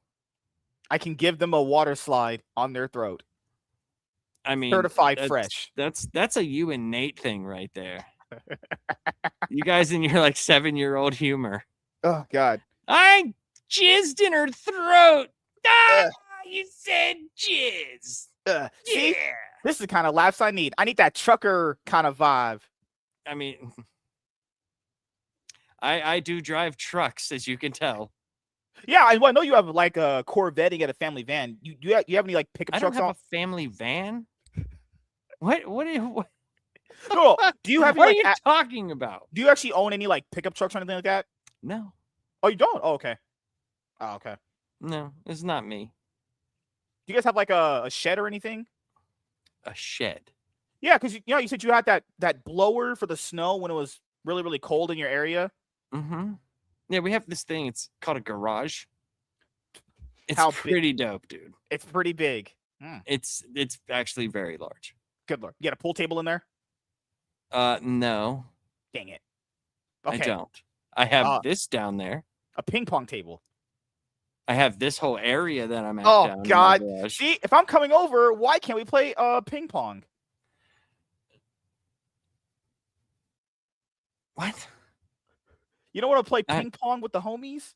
I can give them a water slide on their throat. I mean, certified fresh. That's a you and Nate thing right there. You guys in your 7-year-old humor. Oh God! I jizzed in her throat. You said jizz. See, yeah. This is the kind of laughs I need. I need that trucker kind of vibe. I mean, I do drive trucks, as you can tell. Yeah, I know you have a Corvette. You got a family van. You have any pickup trucks? I don't have a family van. What? No, do you have? What are you talking about? Do you actually own any pickup trucks or anything like that? No. Oh, you don't? Oh, okay. Oh, okay. No, it's not me. Do you guys have a shed or anything? A shed? Yeah, because you said you had that blower for the snow when it was really, really cold in your area. Mm-hmm. Yeah, we have this thing. It's called a garage. It's pretty dope, dude. It's pretty big. It's actually very large. Good lord. You got a pool table in there? No. Dang it. Okay. I don't. I have this down there. A ping pong table. I have this whole area that I'm at. Oh God! See, if I'm coming over, why can't we play ping pong? What? You don't want to play ping pong with the homies?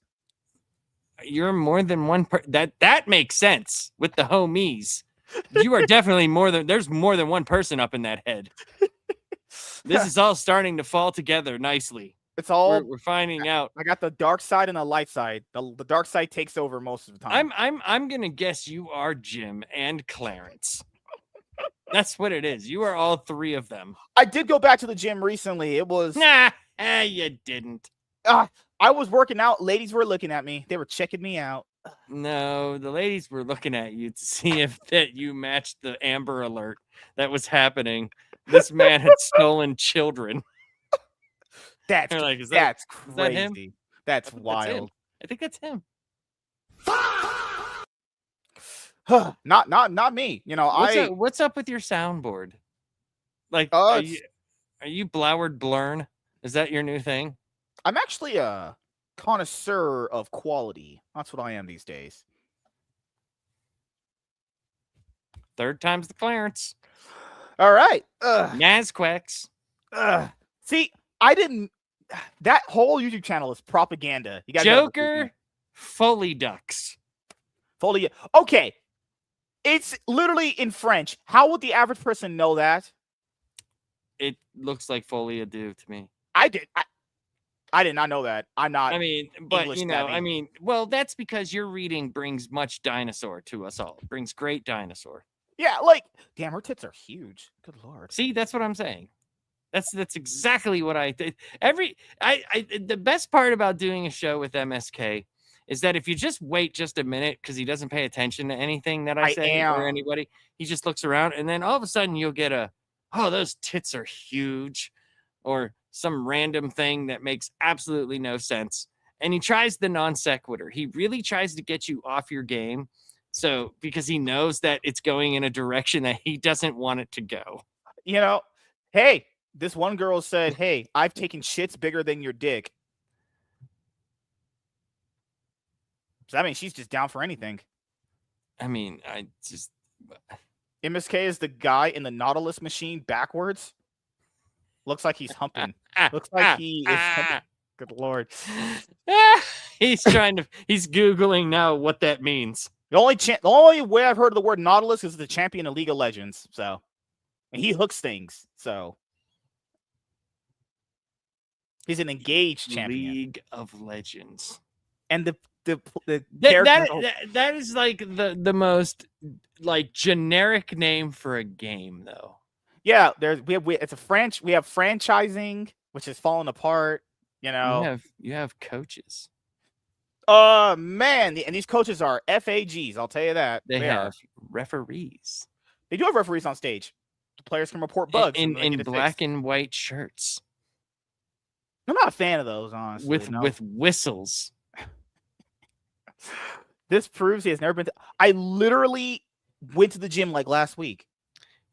You're more than one that makes sense with the homies. You are definitely there's more than one person up in that head. This is all starting to fall together nicely. It's all we're finding out. I got the dark side and the light side. The dark side takes over most of the time. I'm gonna guess you are Jim and Clarence. That's what it is. You are all three of them. I did go back to the gym recently. It was you didn't. I was working out. Ladies were looking at me. They were checking me out. No, the ladies were looking at you to see if that you matched the Amber Alert that was happening. This man had stolen children. That's crazy. Is that him? That's wild. I think that's him. Not me. What's up with your soundboard? Are you Bloward Blurn? Is that your new thing? I'm actually a connoisseur of quality. That's what I am these days. Third time's the Clarence. All right. Nazquacks. See, I didn't. That whole YouTube channel is propaganda. You guys Joker Foley Ducks. Foley. Okay. It's literally in French. How would the average person know that? It looks like Folie à Deux to me. I did not know that. I'm not. I mean, but English well, that's because your reading brings much dinosaur to us all. It brings great dinosaur. Yeah, damn, her tits are huge. Good lord. See, that's what I'm saying. That's exactly what I did. The best part about doing a show with MSK is that if you just wait just a minute, because he doesn't pay attention to anything that I say or am. anybody, he just looks around, and then all of a sudden you'll get oh, those tits are huge, or some random thing that makes absolutely no sense. And he tries the non sequitur. He really tries to get you off your game. So, because he knows that it's going in a direction that he doesn't want it to go. Hey, this one girl said, "Hey, I've taken shits bigger than your dick." So, I mean, she's just down for anything. I mean, I just... MSK is the guy in the Nautilus machine backwards. Looks like he's humping. Looks like he is humping. Good Lord. He's Googling now what that means. The only way I've heard of the word Nautilus is the champion of League of Legends. So, and he hooks things. So, he's an engaged champion. League of Legends. And the that is like the most like generic name for a game, though. Yeah, we have franchising, which is falling apart. You have coaches. Man, and these coaches are FAGs. I'll tell you that. They have referees. They do have referees on stage. The players can report bugs in black and white shirts. I'm not a fan of those, honestly. With whistles. This proves he has never been. I literally went to the gym like last week.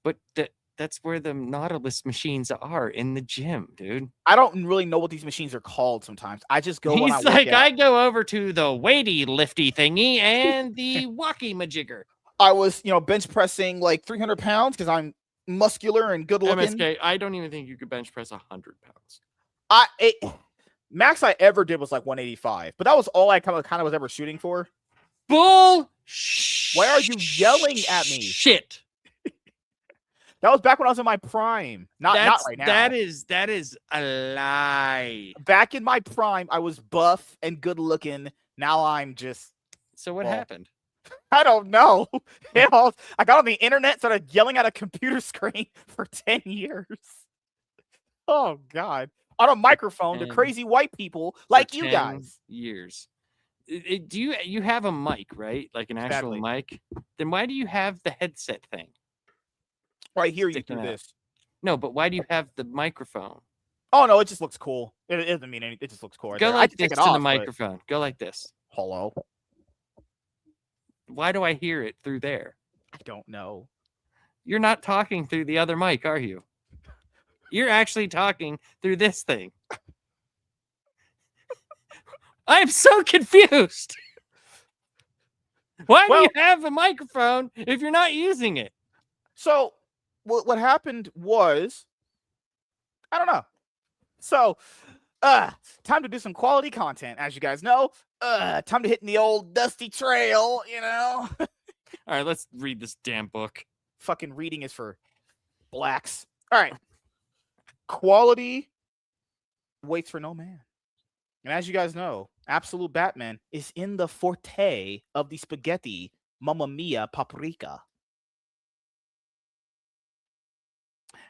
But that's where the Nautilus machines are, in the gym, dude. I don't really know what these machines are called sometimes. I just go. He's like, I go over to the weighty lifty thingy and the walkie majigger. I was, bench pressing like 300 pounds because I'm muscular and good looking. MSK, I don't even think you could bench press 100 pounds. Max I ever did was like 185, but that was all I kind of was ever shooting for. Bull. Why are you yelling at me? Shit. That was back when I was in my prime. Not right now. That is a lie. Back in my prime, I was buff and good looking. Now I'm just. So what happened? I don't know. I got on the internet, started yelling at a computer screen for 10 years. Oh God. On a microphone to crazy white people like you guys. Years. Do you have a mic, right? Like an actual mic? Then why do you have the headset thing? Right here, you do this. No, but why do you have the microphone? Oh no, it just looks cool. It doesn't mean anything. It just looks cool. Right Go there. like this to the microphone. Go like this. Hello. Why do I hear it through there? I don't know. You're not talking through the other mic, are you? You're actually talking through this thing. I'm so confused. Why do you have a microphone if you're not using it? So what happened was, I don't know. So, time to do some quality content, as you guys know. Time to hit the old dusty trail, All right, let's read this damn book. Fucking reading is for blacks. All right. Quality waits for no man. And as you guys know, Absolute Batman is in the forte of the spaghetti Mamma Mia paprika.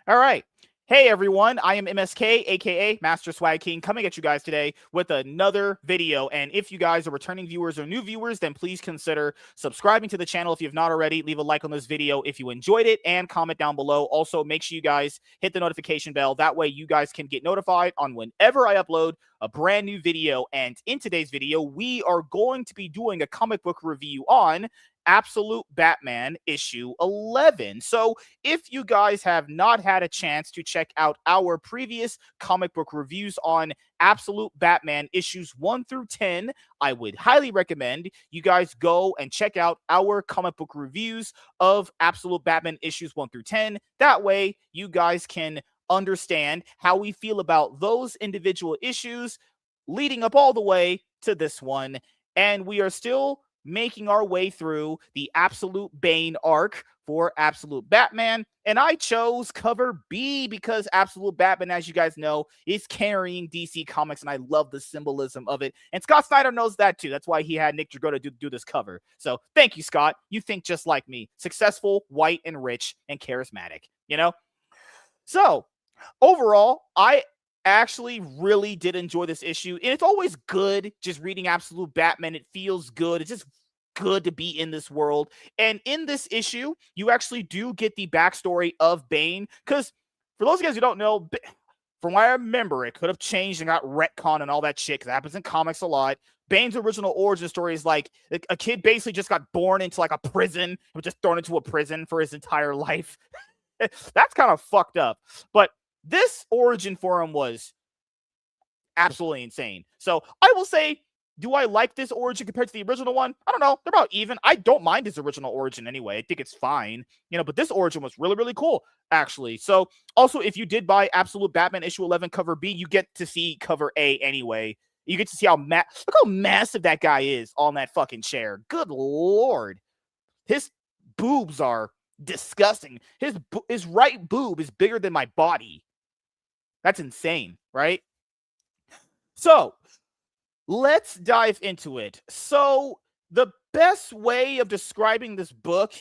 All right. Hey, everyone. I am MSK, a.k.a. Master Swag King, coming at you guys today with another video. And if you guys are returning viewers or new viewers, then please consider subscribing to the channel if you have not already. Leave a like on this video if you enjoyed it and comment down below. Also, make sure you guys hit the notification bell. That way you guys can get notified on whenever I upload a brand new video. And in today's video, we are going to be doing a comic book review on Absolute Batman issue 11. So if you guys have not had a chance to check out our previous comic book reviews on Absolute Batman issues 1 through 10, I would highly recommend you guys go and check out our comic book reviews of Absolute Batman issues 1 through 10. That way you guys can understand how we feel about those individual issues leading up all the way to this one. And we are still making our way through the Absolute Bane arc for Absolute Batman. And I chose cover B because Absolute Batman, as you guys know, is carrying DC Comics, and I love the symbolism of it. And Scott Snyder knows that too. That's why he had Nick Drago to do this cover. So thank you, Scott. You think just like me. Successful, white, and rich, and charismatic, So overall, I actually really did enjoy this issue. And it's always good just reading Absolute Batman. It feels good. It's just good to be in this world. And in this issue, you actually do get the backstory of Bane. Because for those of you guys who don't know, from what I remember, it could have changed and got retcon and all that shit, because that happens in comics a lot. Bane's original origin story is like a kid basically just got born into like a prison and was just thrown into a prison for his entire life. That's kind of fucked up. But this origin for him was absolutely insane. So I will say, do I like this origin compared to the original one? I don't know. They're about even. I don't mind his original origin anyway. I think it's fine. But this origin was really, really cool, actually. So also, if you did buy Absolute Batman issue 11 cover B, you get to see cover A anyway. You get to see look how massive that guy is on that fucking chair. Good Lord. His boobs are disgusting. His right boob is bigger than my body. That's insane, right? So let's dive into it. So the best way of describing this book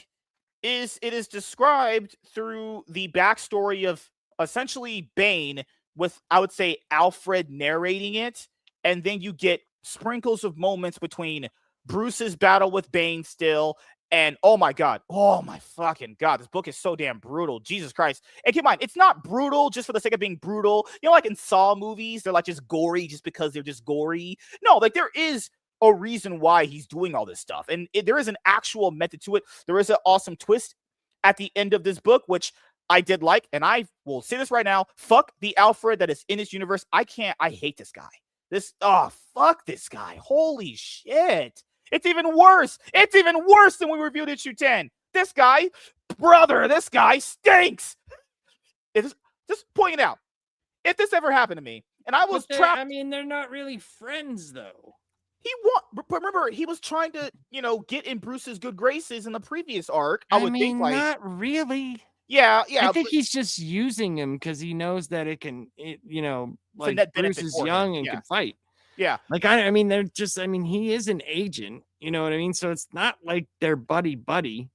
is it is described through the backstory of essentially Bane, with, I would say, Alfred narrating it. And then you get sprinkles of moments between Bruce's battle with Bane still. And oh my fucking God, this book is so damn brutal. Jesus Christ. And keep in mind, it's not brutal just for the sake of being brutal. Like in Saw movies, they're like just gory just because they're just gory. No, like there is a reason why he's doing all this stuff. And there is an actual method to it. There is an awesome twist at the end of this book, which I did like. And I will say this right now. Fuck the Alfred that is in this universe. I hate this guy. Fuck this guy. Holy shit. It's even worse. It's even worse than when we reviewed issue 10. This guy stinks. It's just pointing out, if this ever happened to me, and I was trapped. I mean, they're not really friends, though. Remember, he was trying to, get in Bruce's good graces in the previous arc. I would think, not really. Yeah. I think he's just using him because he knows that like Bruce is young and can fight. Yeah. Like, he is an agent, you know what I mean? So it's not like they're buddy.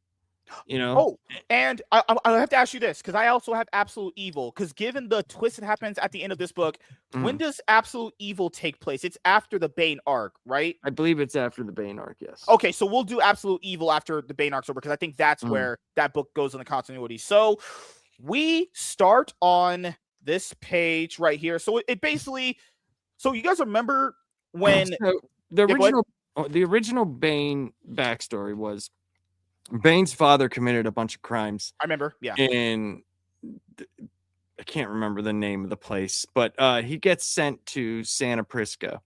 Oh, and I have to ask you this, because I also have Absolute Evil, because given the twist that happens at the end of this book, when does Absolute Evil take place? It's after the Bane arc, right? I believe it's after the Bane arc, yes. Okay, so we'll do Absolute Evil after the Bane arc's over, because I think that's where that book goes in the continuity. So we start on this page right here. So it basically... So you guys remember when the original Bane backstory was Bane's father committed a bunch of crimes. I remember, yeah. And I can't remember the name of the place, but he gets sent to Santa Prisca,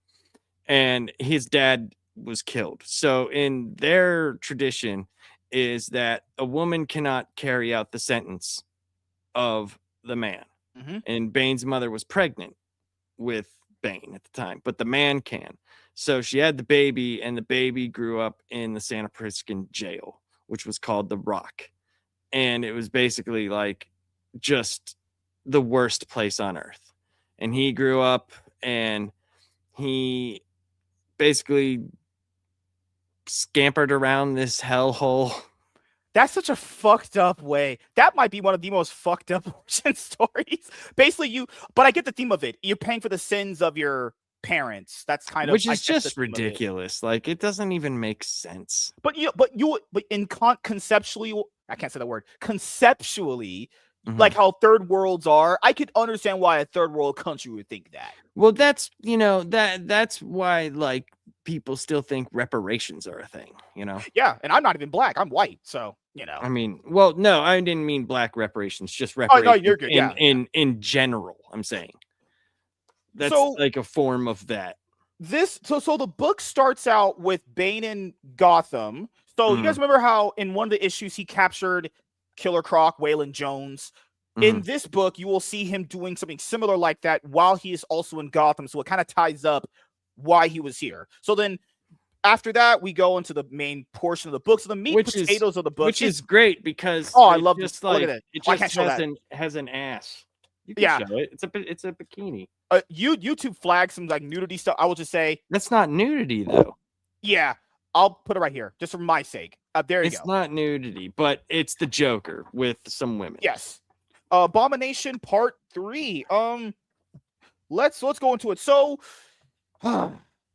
and his dad was killed. So in their tradition is that a woman cannot carry out the sentence of the man. Mm-hmm. And Bane's mother was pregnant with Bane at the time, but the man can. So she had the baby, and the baby grew up in the Santa Priscan jail, which was called the Rock. And it was basically like just the worst place on earth. And he grew up, and he basically scampered around this hellhole. That's such a fucked up way. That might be one of the most fucked up origin stories. Basically, but I get the theme of it. You're paying for the sins of your parents. That's kind of, which is just ridiculous. Like, it doesn't even make sense. But conceptually, I can't say the word. Conceptually, like how third worlds are, I could understand why a third world country would think that. Well, that's that's why, like, people still think reparations are a thing, Yeah, and I'm not even black. I'm white, so I mean, well, no, I didn't mean black reparations, just reparations. Oh, no, you're good. In general, I'm saying that's like a form of that. So the book starts out with Bane in Gotham. So you guys remember how in one of the issues he captured Killer Croc, Waylon Jones? In this book, you will see him doing something similar like that while he is also in Gotham. So it kind of ties up why he was here. So then after that, we go into the main portion of the book. So the meat potatoes of the book, which is great because I love this. Look at it. It just has an ass. You can show it. It's a bikini. YouTube flagged some like nudity stuff. I will just say that's not nudity though. Yeah, I'll put it right here just for my sake. There you go. It's not nudity, but it's the Joker with some women. Yes. Abomination Part 3. let's go into it. So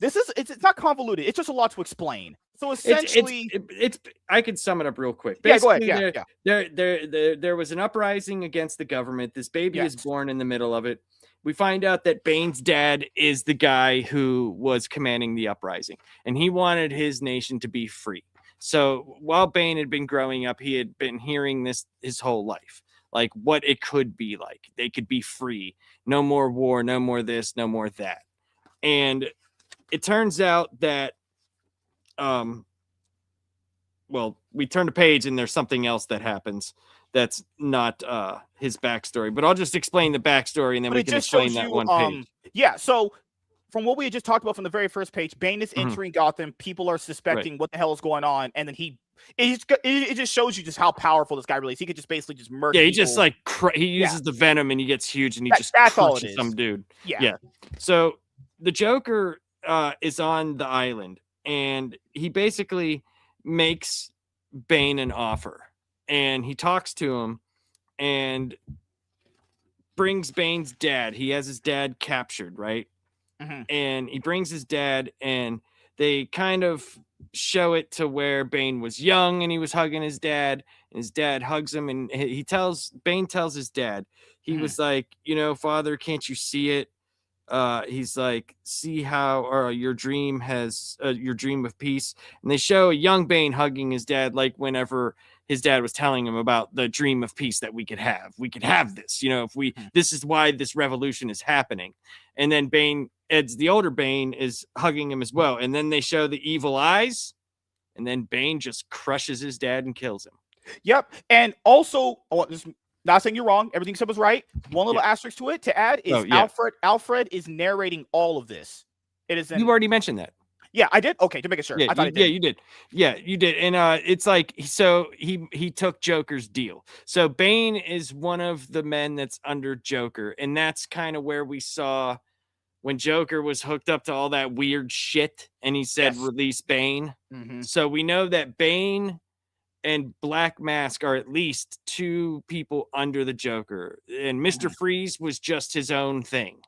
this is it's not convoluted. It's just a lot to explain. So essentially, It's I can sum it up real quick. yeah, go ahead. Basically, Yeah, yeah, there was an uprising against the government. This baby is yes. born in the middle of it. We find out that Bane's dad is the guy who was commanding the uprising, and he wanted his nation to be free. So while Bane had been growing up, he had been hearing this his whole life, like what it could be like. They could be free, no more war, no more this, no more that. And it turns out that well, we turn the page and there's something else that happens that's not his backstory. But I'll just explain the backstory and then But we it can just explain shows that you, one page. yeah. So from what we had just talked about from the very first page, Bane is Mhm. entering Gotham. People are suspecting what the hell is going on, and then it just shows you just how powerful this guy really is. He could just basically just murder. Yeah, he people. just like he uses the venom and he gets huge and he just that's all it crushes is. some dude. Yeah. So the Joker is on the island and he basically makes Bane an offer and he talks to him and brings Bane's dad. He has his dad captured, right? Mm-hmm. And he brings his dad and they kind of show it to where Bane was young and he was hugging his dad and his dad hugs him and Bane tells his dad, he Mhm. was like, you know, father, can't you see it? He's like, see how your dream of peace. And they show a young Bane hugging his dad, like whenever his dad was telling him about the dream of peace that we could have this, you know, if we, this is why this revolution is happening. And then the older Bane is hugging him as well. And then they show the evil eyes and then Bane just crushes his dad and kills him. Yep. And also, not saying you're wrong. Everything you said was right. One little asterisk to it to add is Alfred is narrating all of this. It is. You already mentioned that. Yeah, I did. Okay, to make it sure. Yeah, I thought you did. Yeah, you did. And it's like he took Joker's deal. So Bane is one of the men that's under Joker, and that's kind of where we saw when Joker was hooked up to all that weird shit, and he said release Bane. Mm-hmm. So we know that Bane and Black Mask are at least two people under the Joker, and Mr. Freeze was just his own thing.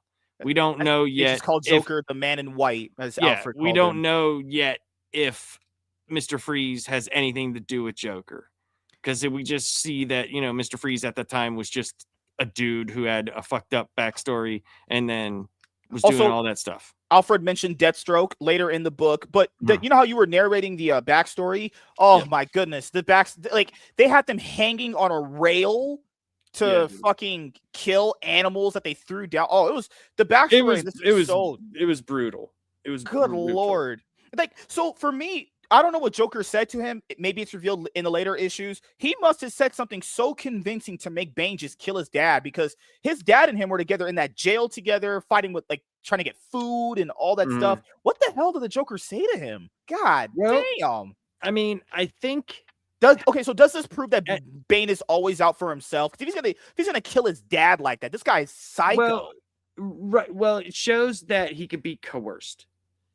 We don't know yet. It's called Joker, the Man in White, as Alfred called we don't him. know yet if Mr. Freeze has anything to do with Joker, because we just see that, you know, Mr. Freeze at the time was just a dude who had a fucked up backstory and then was doing all that stuff. Alfred mentioned Deathstroke later in the book, but you know how you were narrating the backstory? Oh my goodness, they had them hanging on a rail to fucking kill animals that they threw down. Oh, it was the backstory. It was brutal. It was good lord. Like, so for me, I don't know what Joker said to him. Maybe it's revealed in the later issues. He must have said something so convincing to make Bane just kill his dad, because his dad and him were together in that jail together, fighting with, like, trying to get food and all that stuff. What the hell did the Joker say to him? God damn. I mean, I think does this prove that Bane is always out for himself? If he's gonna kill his dad like that, this guy is psycho. Well, it shows that he could be coerced.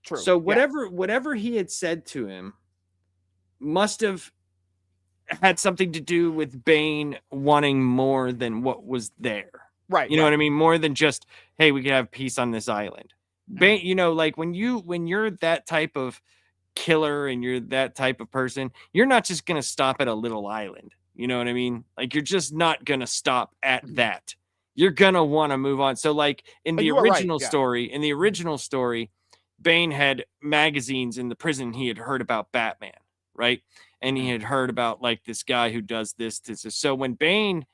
True. So whatever he had said to him must have had something to do with Bane wanting more than what was there. Right. You know what I mean? More than just, hey, we could have peace on this island. Bane, you know, like when you're that type of killer and you're that type of person, you're not just gonna stop at a little island. You know what I mean? Like, you're just not gonna stop at that. You're gonna want to move on. So, like in the original story, Bane had magazines in the prison. He had heard about Batman, right? And he had heard about, like, this guy who does this. So when Bane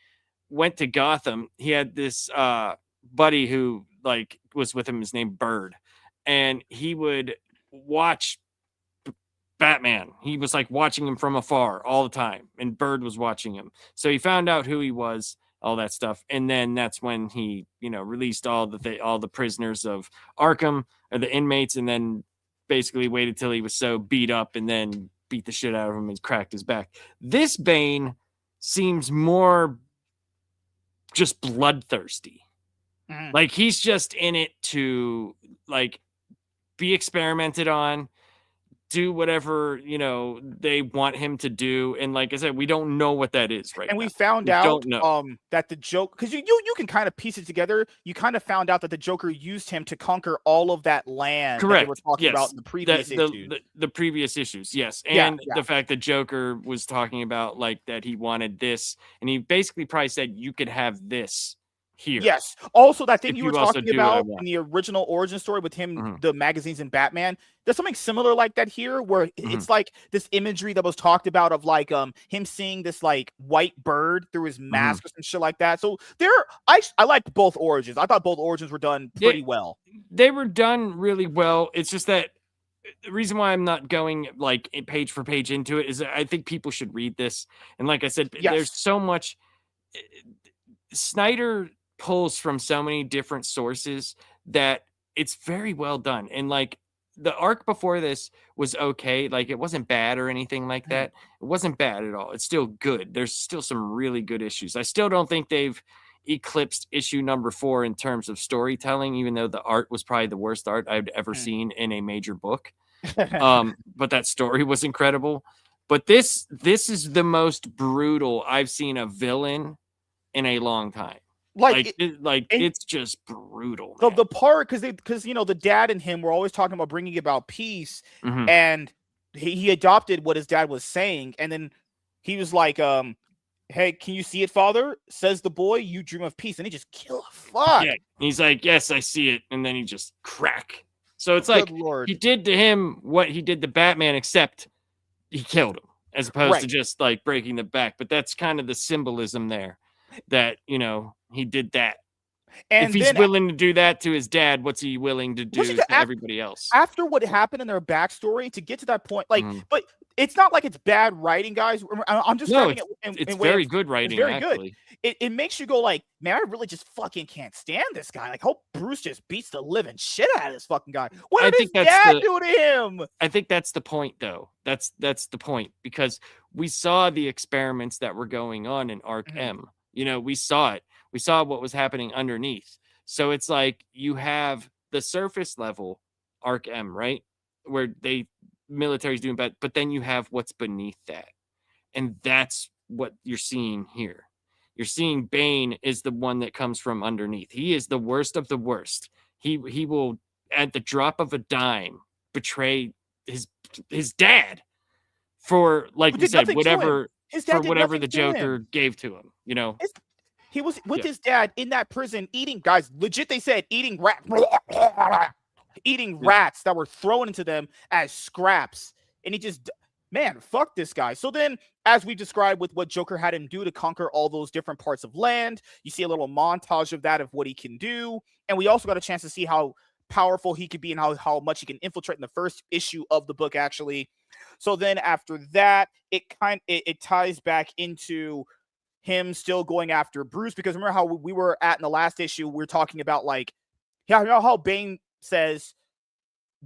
went to Gotham, he had this buddy who, like, was with him. His name Bird, and he would watch Batman. He was, like, watching him from afar all the time, and Bird was watching him. So he found out who he was, all that stuff, and then that's when he, you know, released all the prisoners of Arkham, or the inmates, and then basically waited till he was so beat up and then beat the shit out of him and cracked his back. This Bane seems more just bloodthirsty. Like, he's just in it to, like, be experimented on, do whatever, they want him to do. And like I said, we don't know what that is right And now. we found We out don't know. that the joke, because you can kind of piece it together. You kind of found out that the Joker used him to conquer all of that land that they were Correct. talking about Yes. in the That previous the, issues. the previous issues, yes. Yeah, And yeah. the fact that Joker was talking about like that he wanted this, and he basically probably said you could have this here Yes. Also, that thing if you were you also talking do what I about want. in the original origin story with him, Mhm, the magazines and Batman, there's something similar like that here, where mhm. it's like this imagery that was talked about of like him seeing this like white bird through his Mhm. mask or some shit like that. So I liked both origins. I thought both origins were done pretty well. They were done really well. It's just that the reason why I'm not going like page for page into it is that I think people should read this. And like I said, there's Yes. so much. Snyder pulls from so many different sources that it's very well done. And like the arc before this was okay. Like it wasn't bad or anything like Mhm. that. It wasn't bad at all. It's still good. There's still some really good issues. I still don't think they've eclipsed issue number 4 in terms of storytelling, even though the art was probably the worst art I've ever Mhm. seen in a major book. But that story was incredible. But this is the most brutal I've seen a villain in a long time. like it, Like and it's just brutal, the man. the part because the dad and him were always talking about bringing about peace, Mhm. and he adopted what his dad was saying, and then he was like, "Hey, can you see it, father?" Says the boy, "You dream of peace," and he just kill a Yeah. fuck. He's like, "Yes, I see it." And then he just crack. So it's Good like he lord. did to him what he did to Batman, except he killed him as opposed to Right. just like breaking the back. But that's kind of the symbolism there that, he did that. If And he's then willing to do that to his dad, what's he willing to was do it to everybody else? after what happened in their backstory to get to that point, like, Mhm. but it's not like it's bad writing, guys. I'm No, describing it it's in way very of good it's writing, very good. actually. It makes you go like, man, I really just fucking can't stand this guy. Like, hope Bruce just beats the living shit out of this fucking guy. What I did think his that's dad the do to him? I think that's the point, though. That's the point because we saw the experiments that were going on in Arc Mhm. M. We saw it. We saw what was happening underneath. So it's like you have the surface level Arc M, right? Where they military's doing bad, but then you have what's beneath that. And that's what you're seeing here. You're seeing Bane is the one that comes from underneath. He is the worst of the worst. He will at the drop of a dime betray his his dad for like Who we did said nothing to him? whatever His for dad did whatever nothing the to him. Joker gave to him. His, he was with Yeah. his dad in that prison eating guys. Legit, they said eating eating Yeah. rats that were thrown into them as scraps. And he just, man, fuck this guy. So then, as we described with what Joker had him do to conquer all those different parts of land, you see a little montage of that of what he can do. And we also got a chance to see how powerful he could be and how much he can infiltrate in the first issue of the book, actually. So then after that, it ties back into him still going after Bruce, because remember how we were at in the last issue, we are talking about like, yeah, you know how Bane says,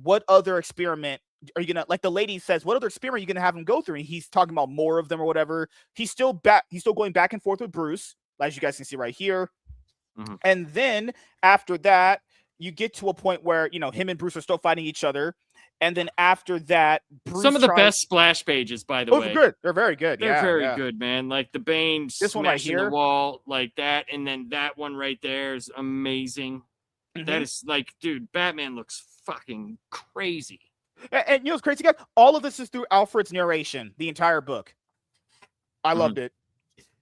what other experiment are you gonna, like, the lady says, what other experiment are you gonna have him go through? And he's talking about more of them or whatever. He's still going back and forth with Bruce, as you guys can see right here. Mhm. And then after that, you get to a point where him and Bruce are still fighting each other. And then after that, Some Bruce of the tries. best splash pages, by the Oh, they're way. good. They're very good. They're Yeah, very yeah. good, man. Like the Bane This one right smashing the here. wall like that, and then that one right there is amazing. That Mhm. is like, dude, Batman looks fucking crazy. And you know what's crazy, guys? All of this is through Alfred's narration, the entire book. I Mhm. loved it.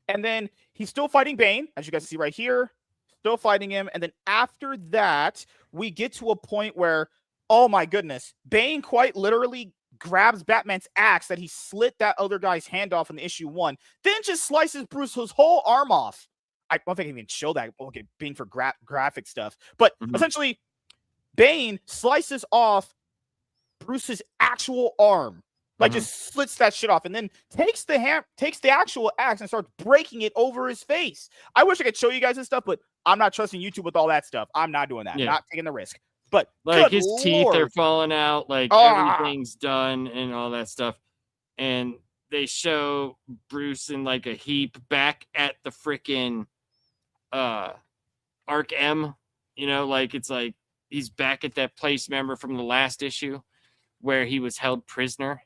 And then he's still fighting Bane, as you guys see right here, still fighting him. And then after that, we get to a point where, oh my goodness, Bane quite literally grabs Batman's axe that he slit that other guy's hand off in the issue 1, then just slices Bruce's whole arm off. I don't think I can even show that. Okay, being for graphic stuff. But Mhm. essentially, Bane slices off Bruce's actual arm. Like, Mhm. just slits that shit off, and then takes the actual axe and starts breaking it over his face. I wish I could show you guys this stuff, but I'm not trusting YouTube with all that stuff. I'm not doing that. Yeah. Not taking the risk. But Like good his teeth are lord. falling out, like Ah. everything's done and all that stuff. And they show Bruce in like a heap back at the freaking uh Arc M, like it's like he's back at that place, remember, from the last issue where he was held prisoner.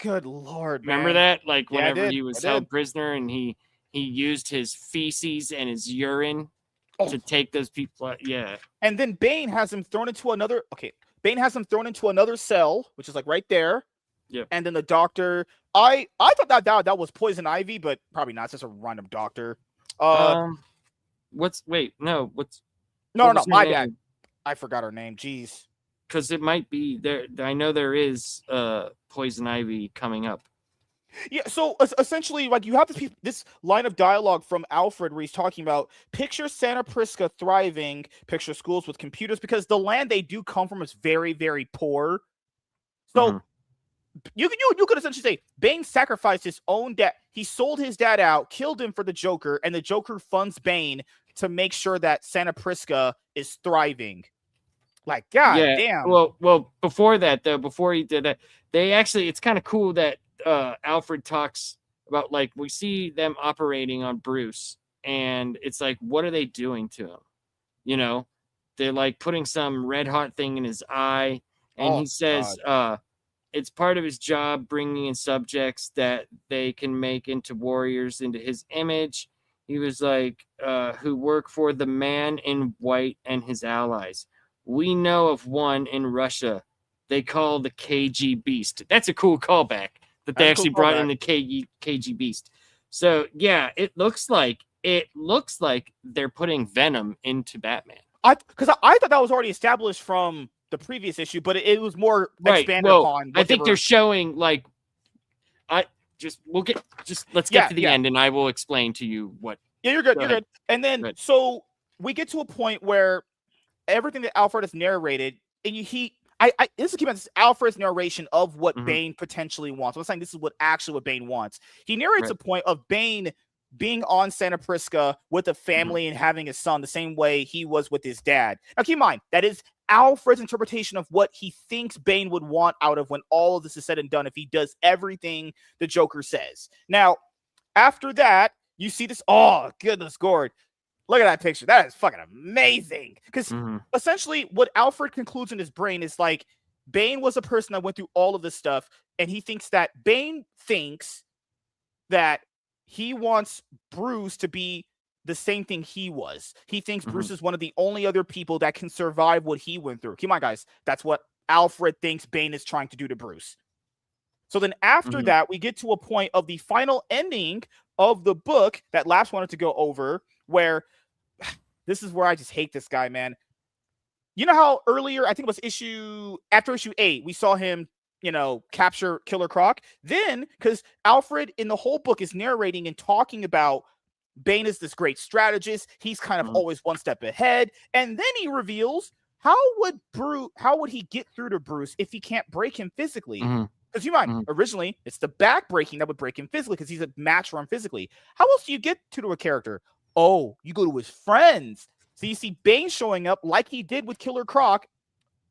Good Lord, Remember man. that? Like Yeah, I whenever did. he I was did. held prisoner and he used his feces and his urine Oh. to take those people. Yeah. And then Bane has him thrown into another. Okay, Bane has him thrown into another cell, which is like right there. Yep. And then the doctor. I thought that was Poison Ivy, but probably not. It's just a random doctor. What's wait? No. No, my name? bad. I forgot her name. Jeez. Because it might be there. I know there is Poison Ivy coming up. Yeah, so essentially, like you have this line of dialogue from Alfred where he's talking about picture Santa Prisca thriving, picture schools with computers, because the land they do come from is very, very poor. So you could essentially say Bane sacrificed his own dad. He sold his dad out, killed him for the Joker, and the Joker funds Bane to make sure that Santa Prisca is thriving. Like, God damn. Well, before that though, before he did that, they actually, it's kind of cool that Alfred talks about, like, we see them operating on Bruce, and it's like, what are they doing to him? You know, they're like putting some red hot thing in his eye, and he says, it's part of his job bringing in subjects that they can make into warriors into his image. He was like, who work for the man in white and his allies. We know of one in Russia they call the KG Beast. That's a cool callback that they actually brought in the KG Beast. So yeah, it looks like they're putting Venom into Batman. Because I thought that was already established from the previous issue, but it was more expanded upon. I think they're showing, like, let's get to the end, and I will explain to you what. Yeah, you're good. You're good. And then so we get to a point where everything that Alfred has narrated, and this is Alfred's narration of what Bane potentially wants. I'm saying this is what Bane wants. He narrates a point of Bane being on Santa Prisca with a family and having a son the same way he was with his dad. Now, keep in mind, that is Alfred's interpretation of what he thinks Bane would want out of when all of this is said and done, if he does everything the Joker says. Now, after that, you see this. Oh, goodness, Gord. Look at that picture. That is fucking amazing. Because essentially what Alfred concludes in his brain is like, Bane was a person that went through all of this stuff, and Bane thinks that he wants Bruce to be the same thing he was. He thinks Bruce is one of the only other people that can survive what he went through. Come on, guys. That's what Alfred thinks Bane is trying to do to Bruce. So then after that, we get to a point of the final ending of the book that Laps wanted to go over, where this is where I just hate this guy, man. You know how earlier, I think it was after issue 8, we saw him, capture Killer Croc? Then, because Alfred in the whole book is narrating and talking about Bane is this great strategist. He's kind of always one step ahead. And then he reveals, how would he get through to Bruce if he can't break him physically? Because you mind, originally, it's the back breaking that would break him physically because he's a match for him physically. How else do you get to a character? Oh, you go to his friends. So you see Bane showing up like he did with Killer Croc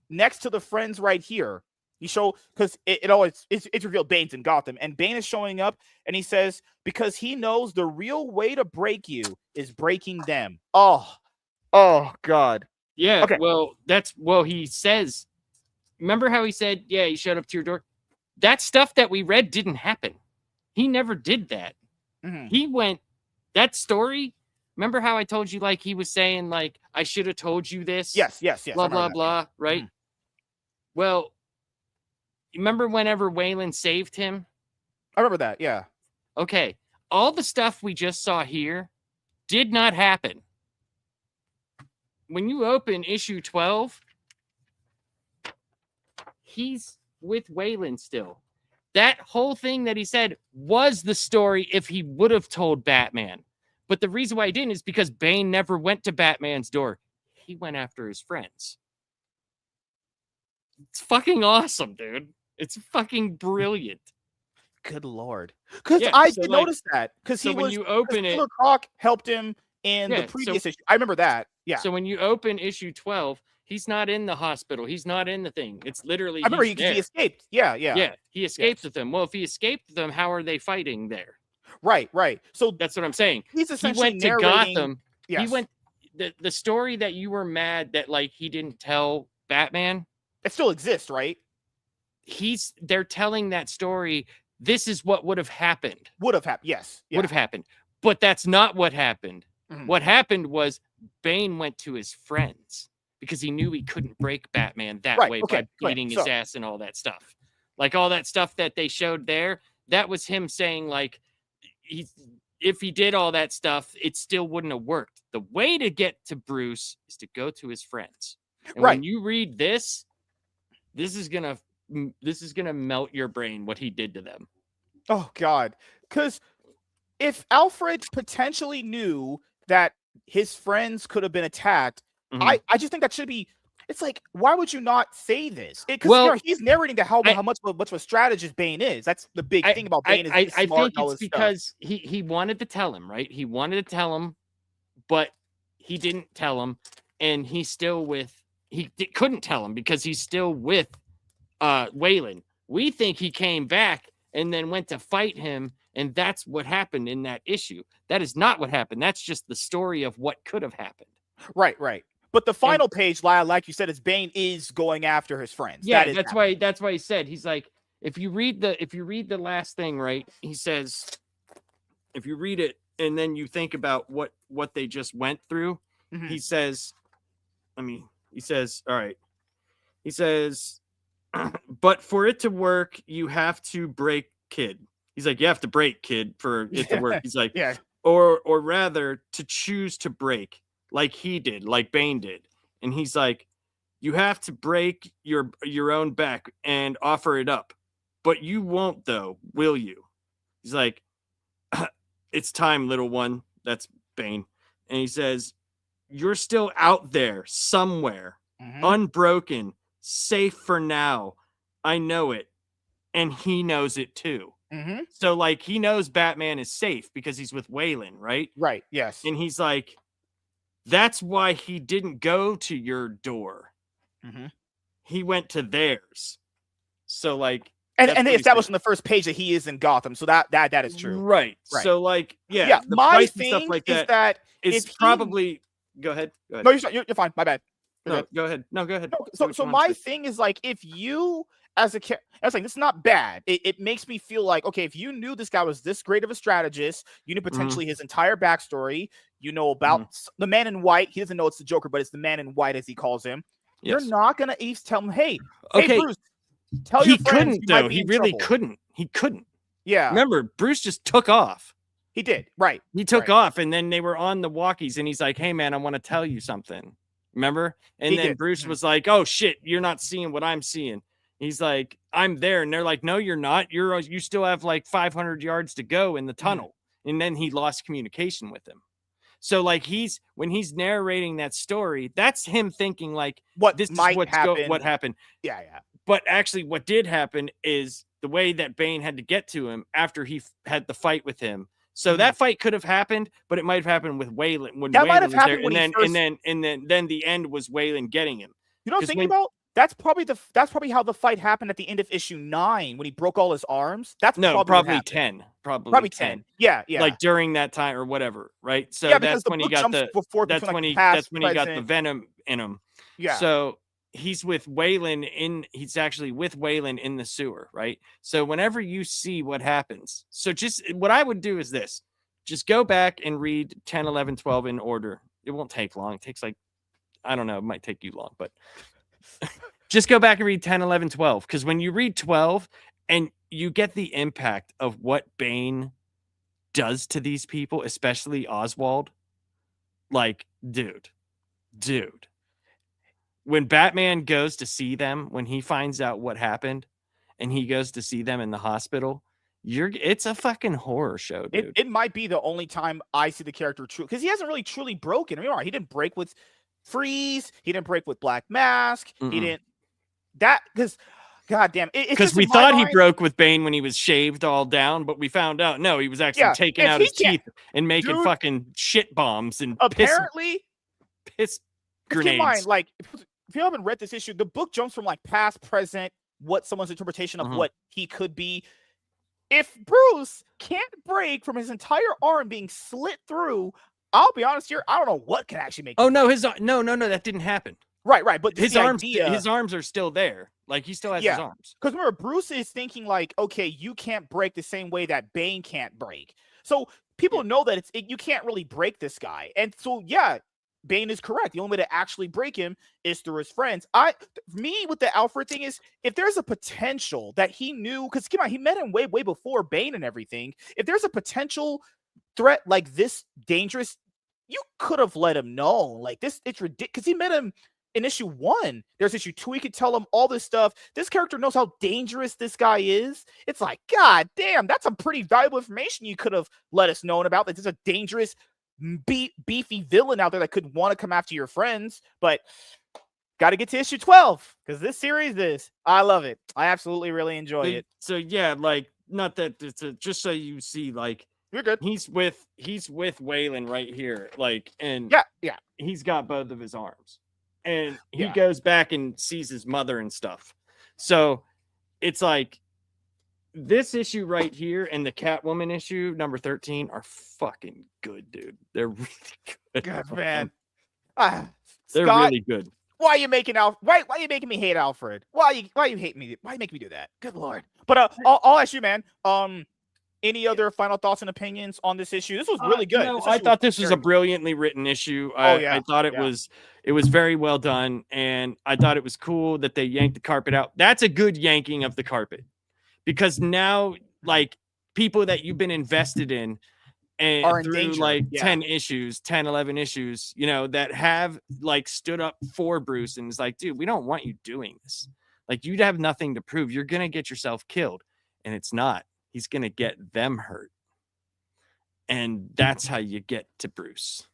next to the friends right here. You show, because it's revealed Bane's in Gotham, and Bane is showing up, and he says, because he knows the real way to break you is breaking them. Oh God. Yeah. Okay. He says, remember how he said, yeah, he showed up to your door? That stuff that we read didn't happen. He never did that. He went, that story, remember how I told you, like, he was saying, like, I should have told you this? Yes. Blah, blah, blah, right? Well, remember whenever Waylon saved him? I remember that, yeah. Okay. All the stuff we just saw here did not happen. When you open issue 12, he's with Waylon still. That whole thing that he said was the story if he would have told Batman. But the reason why he didn't is because Bane never went to Batman's door. He went after his friends. It's fucking awesome, dude. It's fucking brilliant. Good Lord. Because I did notice that. Because when you open it, Killer Croc helped him in the previous issue. I remember that. Yeah. So when you open issue 12, he's not in the hospital. He's not in the thing. It's literally. I remember he escaped. Yeah. Yeah. He escaped with them. Well, if he escaped with them, how are they fighting there? Right. So that's what I'm saying. He's essentially he went to Gotham. Yes. He went. The story that you were mad that, like, he didn't tell Batman. It still exists, right? they're telling that story. This is what would have happened. Would have happened. Yes. Would have happened. But that's not what happened. Mhm. What happened was Bane went to his friends because he knew he couldn't break Batman that way by beating his ass and all that stuff. Like all that stuff that they showed there, that was him saying like, if he did all that stuff, it still wouldn't have worked. The way to get to Bruce is to go to his friends. And when you read this, this is gonna melt your brain what he did to them. Oh God, because if Alfred potentially knew that his friends could have been attacked, I just think that should be. It's like, why would you not say this? Because he's narrating to how much of a strategist Bane is. That's the big thing about Bane. I think it's because he wanted to tell him, right? He wanted to tell him, but he didn't tell him, and he's still with. He couldn't tell him because he's still with Waylon. We think he came back and then went to fight him, and that's what happened in that issue. That is not what happened. That's just the story of what could have happened. Right. But the final page, Lyle, like you said, is Bane is going after his friends. Yeah, that's why he said, he's like, if you read the last thing, right, he says, if you read it and then you think about what they just went through, he says, all right. He says, but for it to work, you have to break Kid. He's like, you have to break Kid for it to work. He's like, or rather to choose to break. Like he did, like Bane did. And he's like, you have to break your own back and offer it up. But you won't, though, will you? He's like, it's time, little one. That's Bane. And he says, you're still out there somewhere, unbroken, safe for now. I know it. And he knows it, too. So, like, he knows Batman is safe because he's with Waylon, right? Right, yes. And he's like, that's why he didn't go to your door. He went to theirs. So like, and they established in the first page that he is in Gotham. So that is true. Right. So like, yeah. My thing stuff like is that it's probably. Go ahead. No, you're fine. My bad. No, go ahead. No, go ahead. So my thing is like, if you as a character, I was like, this is not bad. It makes me feel like, okay, if you knew this guy was this great of a strategist, you knew potentially his entire backstory, you know about the Man in White. He doesn't know it's the Joker, but it's the Man in White as he calls him. You're not gonna tell him, hey, Bruce, tell your friends. He couldn't though. He really couldn't. He couldn't. Yeah. Remember, Bruce just took off. He did. Right. He took off, and then they were on the walkies, and he's like, hey man, I want to tell you something. Remember? And then Bruce was like, oh shit, you're not seeing what I'm seeing. He's like, I'm there. And they're like, no, you're not. You still have like 500 yards to go in the tunnel. And then he lost communication with him. So like when he's narrating that story, that's him thinking like, what happened. Yeah. But actually what did happen is the way that Bane had to get to him after he had the fight with him. So that fight could have happened, but it might have happened with Waylon. Might have happened and then the end was Waylon getting him. You know what I'm thinking about? That's probably how the fight happened at the end of issue 9 when he broke all his arms. Probably 10. Probably 10. Yeah. Like during that time or whatever, right? So that's when he got the venom in him. Yeah. So he's actually with Waylon in the sewer, right? So whenever you see what happens, so just what I would do is this. Just go back and read 10, 11, 12 in order. It won't take long. It takes like, I don't know, it might take you long, but just go back and read 10, 11, 12. Because when you read 12 and you get the impact of what Bane does to these people, especially Oswald, like, dude. When Batman goes to see them, when he finds out what happened and he goes to see them in the hospital, it's a fucking horror show, dude. It might be the only time I see the character true, because he hasn't really truly broken. I mean, he didn't break with Freeze. He didn't break with Black Mask. He didn't because goddamn, because we thought he broke with Bane when he was shaved all down, but we found out no, he was actually taking out his teeth and making fucking shit bombs and apparently piss grenades. Keep in mind, like, if you haven't read this issue, the book jumps from like past, present, what someone's interpretation of what he could be. If Bruce can't break from his entire arm being slit through, I'll be honest here, I don't know what can actually make. Oh no, that didn't happen. Right. But His the arms, idea, his arms are still there. Like he still has his yeah. arms. Because remember, Bruce is thinking like, okay, you can't break the same way that Bane can't break. So Yeah. people know that you can't really break this guy. And so yeah, Bane is correct. The only way to actually break him is through his friends. Me with the Alfred thing is if there's a potential that he knew, because come on, he met him way before Bane and everything. If there's a potential threat like this dangerous, you could have let him know. Like this, it's ridiculous because he met him in issue 1. There's issue 2. He could tell him all this stuff. This character knows how dangerous this guy is. It's like, God damn, that's some pretty valuable information you could have let us know about. That there's a dangerous, beefy villain out there that could want to come after your friends. But got to get to issue 12 because this series is, I love it. I absolutely really enjoy it. So yeah, like not that it's just so you see, like You're good. he's with Waylon right here, like, and Yeah. he's got both of his arms, and he Yeah. goes back and sees his mother and stuff. So it's like this issue right here and the Catwoman issue number 13 are fucking good, dude. They're really good. Good man. They're Scott, really good. why are you making why are you making me hate Alfred? Why you hate me? Why you make me do that? Good lord. But I'll ask you, man. Any other final thoughts and opinions on this issue? This was really good. I thought this was a brilliantly written issue. I thought it was very well done, and I thought it was cool that they yanked the carpet out. That's a good yanking of the carpet, because now, like, people that you've been invested in and are in through danger. like Yeah. 10, 11 issues, you know, that have like stood up for Bruce and is like, dude, we don't want you doing this. Like, you'd have nothing to prove. You're gonna get yourself killed, and it's not. He's going to get them hurt. And that's how you get to Bruce.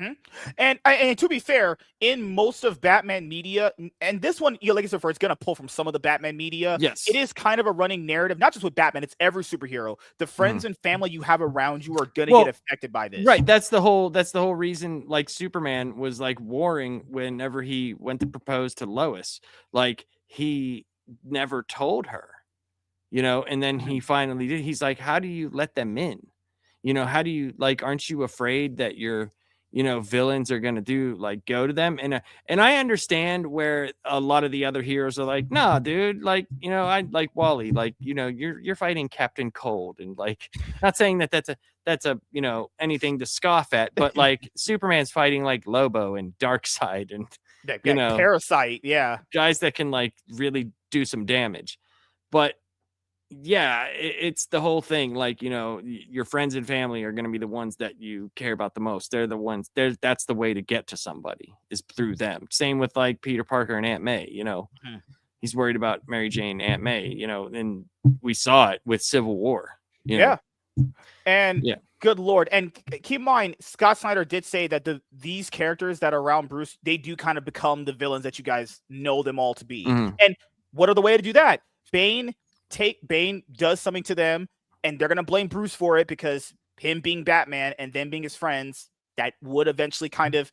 Mm-hmm. And to be fair, in most of Batman media, and this one, like I said before, it's going to pull from some of the Batman media. Yes. It is kind of a running narrative, not just with Batman, it's every superhero. The friends and family you have around you are going to get affected by this. Right. That's the whole reason, like, Superman was like warring whenever he went to propose to Lois. Like, he never told her. You know, and then he finally did. He's like, how do you let them in? You know, how do you, like, aren't you afraid that your, you know, villains are going to go to them? And I understand where a lot of the other heroes are like, nah, dude, like, you know, I like Wally, like, you know, you're fighting Captain Cold, and like, not saying that that's a, you know, anything to scoff at, but like Superman's fighting like Lobo and Darkseid and, you know, Parasite. Yeah. Guys that can like really do some damage. But yeah, it's the whole thing. Like, you know, your friends and family are going to be the ones that you care about the most. They're the ones that's the way to get to somebody, is through them. Same with like Peter Parker and Aunt May, you know, he's worried about Mary Jane, Aunt May, you know, and we saw it with Civil War. You know? And good lord. And keep in mind, Scott Snyder did say that these characters that are around Bruce, they do kind of become the villains that you guys know them all to be. And what are the way to do that? Bane does something to them, and they're gonna blame Bruce for it because him being Batman and them being his friends, that would eventually kind of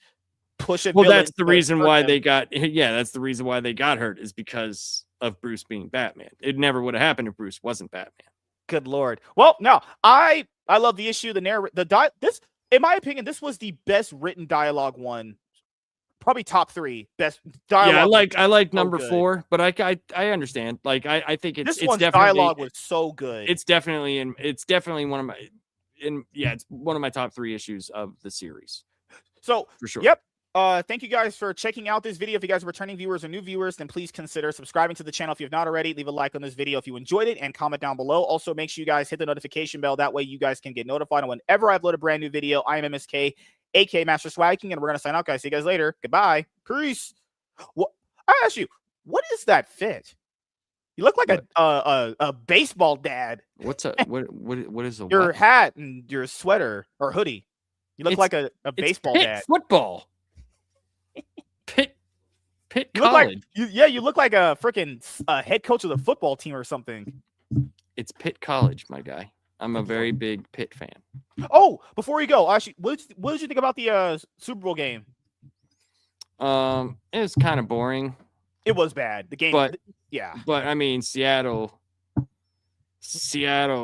push it. Well, that's the reason why they got that's the reason why they got hurt, is because of Bruce being Batman. It never would have happened if Bruce wasn't Batman. Good lord. Well, no, I love the issue, this, in my opinion, this was the best written dialogue one. Probably top 3 best dialogue. Yeah, I like number 4, but I understand. Like, I think it's definitely, dialogue was so good. It's definitely one of my it's one of my top 3 issues of the series. So for sure. Yep. Thank you guys for checking out this video. If you guys are returning viewers or new viewers, then please consider subscribing to the channel if you've not already. Leave a like on this video if you enjoyed it, and comment down below. Also, make sure you guys hit the notification bell. That way you guys can get notified whenever I upload a brand new video. I am MSK, aka Master Swag King, and we're going to sign out, guys. See you guys later. Goodbye. Peace. I ask you, what is that fit? You look like a baseball dad. What's what is your hat and your sweater or hoodie? You look like a baseball dad. Football. Pitt you College. You look like a freaking head coach of the football team or something. It's Pitt College, my guy. I'm a very big Pitt fan. Oh, before you go, actually, what did you think about the Super Bowl game? It was kind of boring. It was bad. The game, but yeah. But I mean, Seattle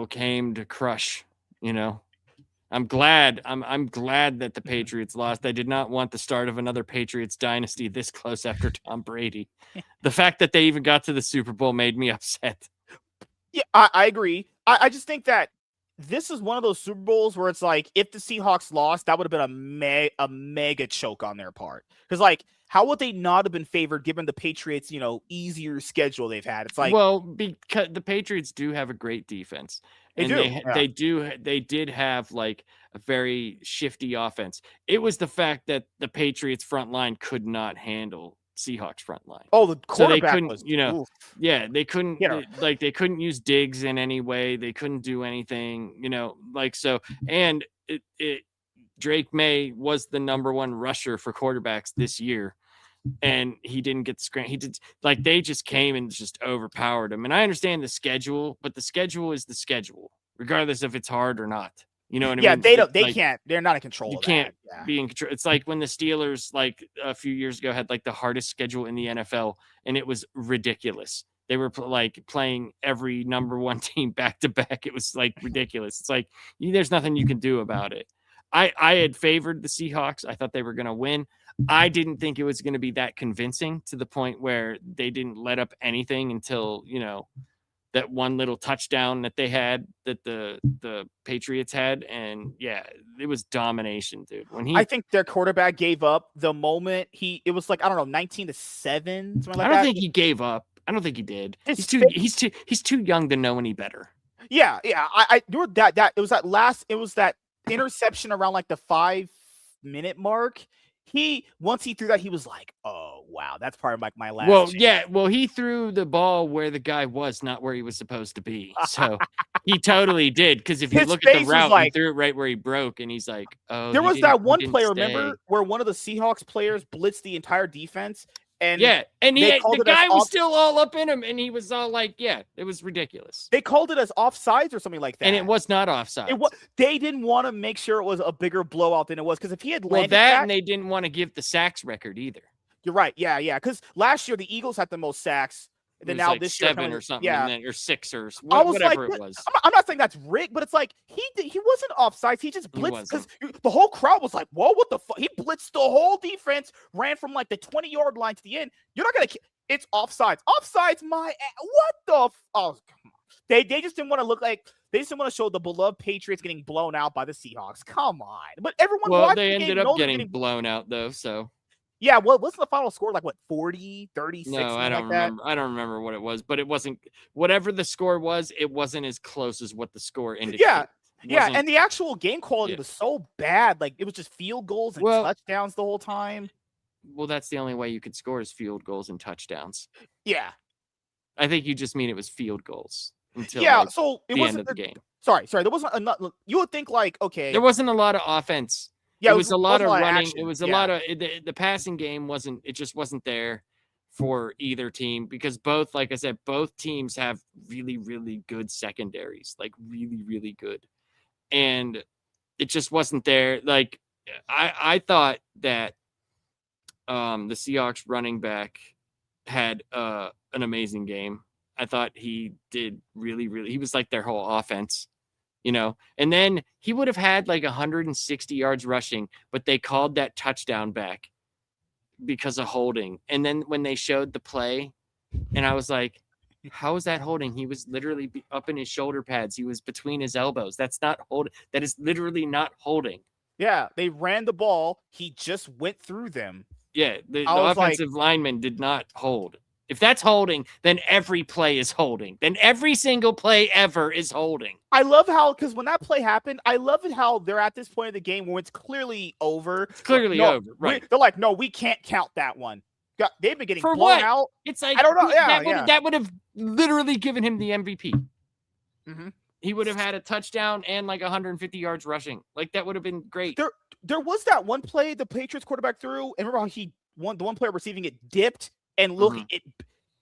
came to crush. You know. I'm glad that the Patriots lost. I did not want the start of another Patriots dynasty this close after Tom Brady. The fact that they even got to the Super Bowl made me upset. Yeah, I agree. I just think that this is one of those Super Bowls where it's like, if the Seahawks lost, that would have been a mega choke on their part. Because, like, how would they not have been favored given the Patriots, easier schedule they've had? It's like, well, because the Patriots do have a great defense, they and do. they did have like a very shifty offense. It was the fact that the Patriots front line could not handle Seahawks front line. Oh, the So they quarterback couldn't, was, they couldn't, Yeah. they couldn't use Diggs in any way. They couldn't do anything, so. And Drake May was the number one rusher for quarterbacks this year, and he didn't get the screen. He did, like, they just came and just overpowered him. And I understand the schedule, but the schedule is the schedule, regardless if it's hard or not. You know what I mean? They can't. They're not in control. You of can't that. be in control. It's like when the Steelers, like a few years ago, had like the hardest schedule in the NFL, and it was ridiculous. They were playing every number one team back to back. It was like ridiculous. It's like there's nothing you can do about it. I had favored the Seahawks. I thought they were going to win. I didn't think it was going to be that convincing, to the point where they didn't let up anything until, that one little touchdown that they had, that the Patriots had. And yeah, it was domination, dude. I think their quarterback gave up the moment it was like, I don't know, 19-7, something like that. I don't think he gave up. I don't think he did. He's too young to know any better. Yeah. I knew that it was that interception around like the 5-minute mark. Once he threw that, he was like, "Oh wow, that's part of like my last." Well, yeah. Well, he threw the ball where the guy was, not where he was supposed to be. So he totally did. Because if you look at the route, he threw it right where he broke, and he's like, "Oh." There was that one play, remember, where one of the Seahawks players blitzed the entire defense, and the guy was still all up in him, and he was all like, "Yeah, it was ridiculous." They called it as offsides or something like that, and it was not offsides. They didn't want to make sure it was a bigger blowout than it was, because if he had landed and they didn't want to give the sacks record either. You're right, yeah. Because last year the Eagles had the most sacks. Then now like this 7 year, or something, or 6 or whatever it was. I'm not saying that's rigged, but it's like he wasn't offsides. He just blitzed, because the whole crowd was like, "Whoa, what the fuck?" He blitzed the whole defense, ran from like the 20-yard line to the end. You're not gonna. It's offsides. Offsides, what the? Oh, come on. They just didn't want to look like. They just didn't want to show the beloved Patriots getting blown out by the Seahawks. Come on, but everyone. Well, they ended up getting blown out though, so. Yeah, well, what's the final score? Like, what, 40, 36? No, I don't remember. I don't remember what it was, but it wasn't, whatever the score was, it wasn't as close as what the score indicated. Yeah, and the actual game quality was so bad. Like, it was just field goals and touchdowns the whole time. Well, that's the only way you could score is field goals and touchdowns. Yeah. I think you just mean it was field goals until so it the wasn't end of the game. Sorry. There wasn't enough. You would think, like, okay. There wasn't a lot of offense. Yeah, it was a lot of running. Action. It was a lot of the passing game just wasn't there for either team, because both, like I said, both teams have really, really good secondaries, like really, really good. And it just wasn't there. Like I thought that the Seahawks running back had an amazing game. I thought he did really, really, he was like their whole offense. And then he would have had like 160 yards rushing, but they called that touchdown back because of holding. And then when they showed the play, and I was like, how is that holding? He was literally up in his shoulder pads. He was between his elbows. That's not holding. That is literally not holding. Yeah, they ran the ball. He just went through them. Yeah, the offensive lineman did not hold. If that's holding, then every play is holding. Then every single play ever is holding. I love how, because when that play happened, I love it how they're at this point of the game where it's clearly over. It's clearly over, right? They're like, no, we can't count that one. They've been getting blown out. It's like, I don't know. That would have literally given him the MVP. Mm-hmm. He would have had a touchdown and like 150 yards rushing. Like, that would have been great. There was that one play the Patriots quarterback threw, and remember how the one player receiving it dipped. And look,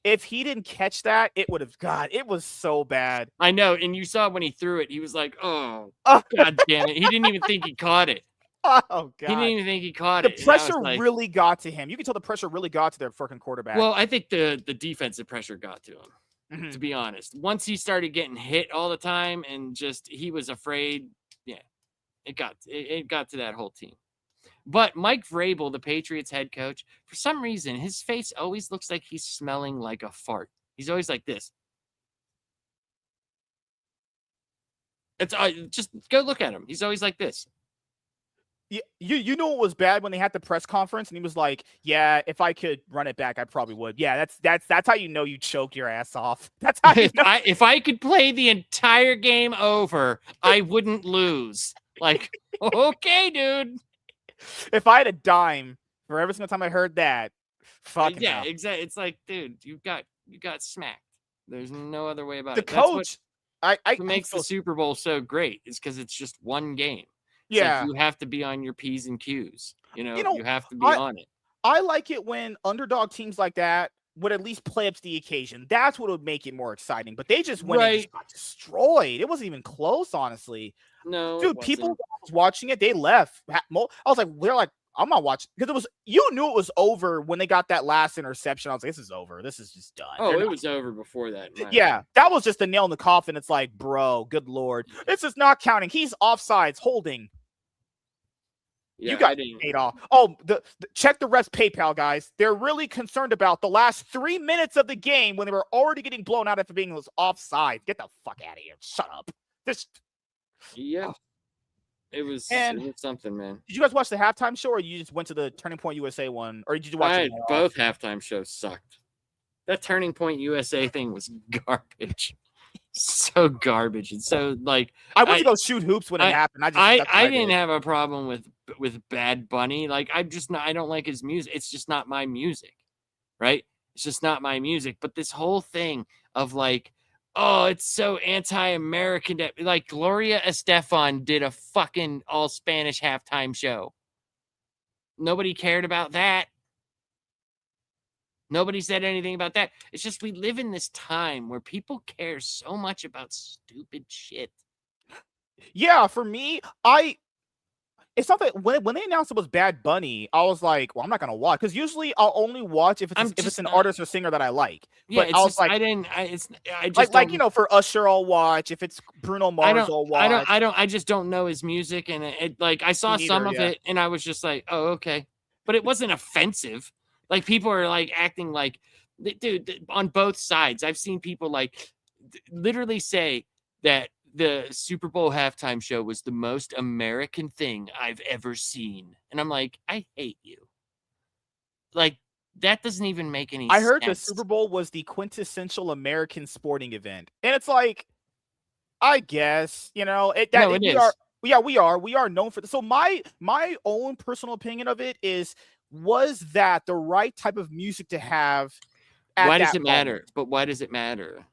if he didn't catch that, it would have, it was so bad. I know. And you saw when he threw it, he was like, oh, God damn it. He didn't even think he caught it. Oh, God. He didn't even think he caught it. The pressure really got to him. You can tell the pressure really got to their freaking quarterback. Well, I think the defensive pressure got to him, to be honest. Once he started getting hit all the time and he was afraid, It got to that whole team. But Mike Vrabel, the Patriots head coach, for some reason, his face always looks like he's smelling like a fart. He's always like this. It's just go look at him. He's always like this. You know what was bad when they had the press conference and he was like, "Yeah, if I could run it back, I probably would." Yeah, that's how you know you choked your ass off. That's how you know. If I could play the entire game over, I wouldn't lose. Like, okay, dude. If I had a dime for every single time I heard that, fucking yeah, hell. exactly. It's like, dude, you got smacked. There's no other way about The it. coach, That's what makes the Super Bowl so great is because it's just one game. It's yeah, like you have to be on your P's and Q's. You know, you have to be on it. I like it when underdog teams like that would at least play up to the occasion. That's what would make it more exciting. But they just went and just got destroyed. It wasn't even close, honestly. No, dude, people was watching it, they left. I was like, they're like, I'm not watching because it was you knew it was over when they got that last interception. I was like, this is over. This is just done. Oh, it was over before that. Yeah, that was just a nail in the coffin. It's like, bro, good lord, this is not counting. He's offsides, holding. Yeah, you got paid off. Oh, check the refs' PayPal, guys. They're really concerned about the last 3 minutes of the game when they were already getting blown out after being was offside. Get the fuck out of here. Shut up. Yeah. It was something, man. Did you guys watch the halftime show, or you just went to the Turning Point USA one, or did you watch both halftime shows sucked. That Turning Point USA thing was garbage. So garbage. And so like I went to go shoot hoops when it happened. I didn't have a problem with Bad Bunny. Like I don't like his music. It's just not my music. Right? It's just not my music. But this whole thing of like, oh, it's so anti-American. Like Gloria Estefan did a fucking all Spanish halftime show. Nobody cared about that. Nobody said anything about that. It's just we live in this time where people care so much about stupid shit. Yeah, for me, it's not that when they announced it was Bad Bunny, I was like, well, I'm not gonna watch because usually I'll only watch if it's an artist or singer that I like. Yeah, but I was like, I just like for Usher, I'll watch. If it's Bruno Mars, I'll watch. I just don't know his music, and it like I saw some of it, and I was just like, oh, okay, but it wasn't offensive. Like people are like acting like, dude, on both sides. I've seen people like literally say that the Super Bowl halftime show was the most American thing I've ever seen. And I'm like, I hate you. Like, that doesn't even make any sense. I heard the Super Bowl was the quintessential American sporting event. And it's like, I guess, it is. We are known for this. So my own personal opinion of it is, was that the right type of music to have? Why does it matter? But why does it matter?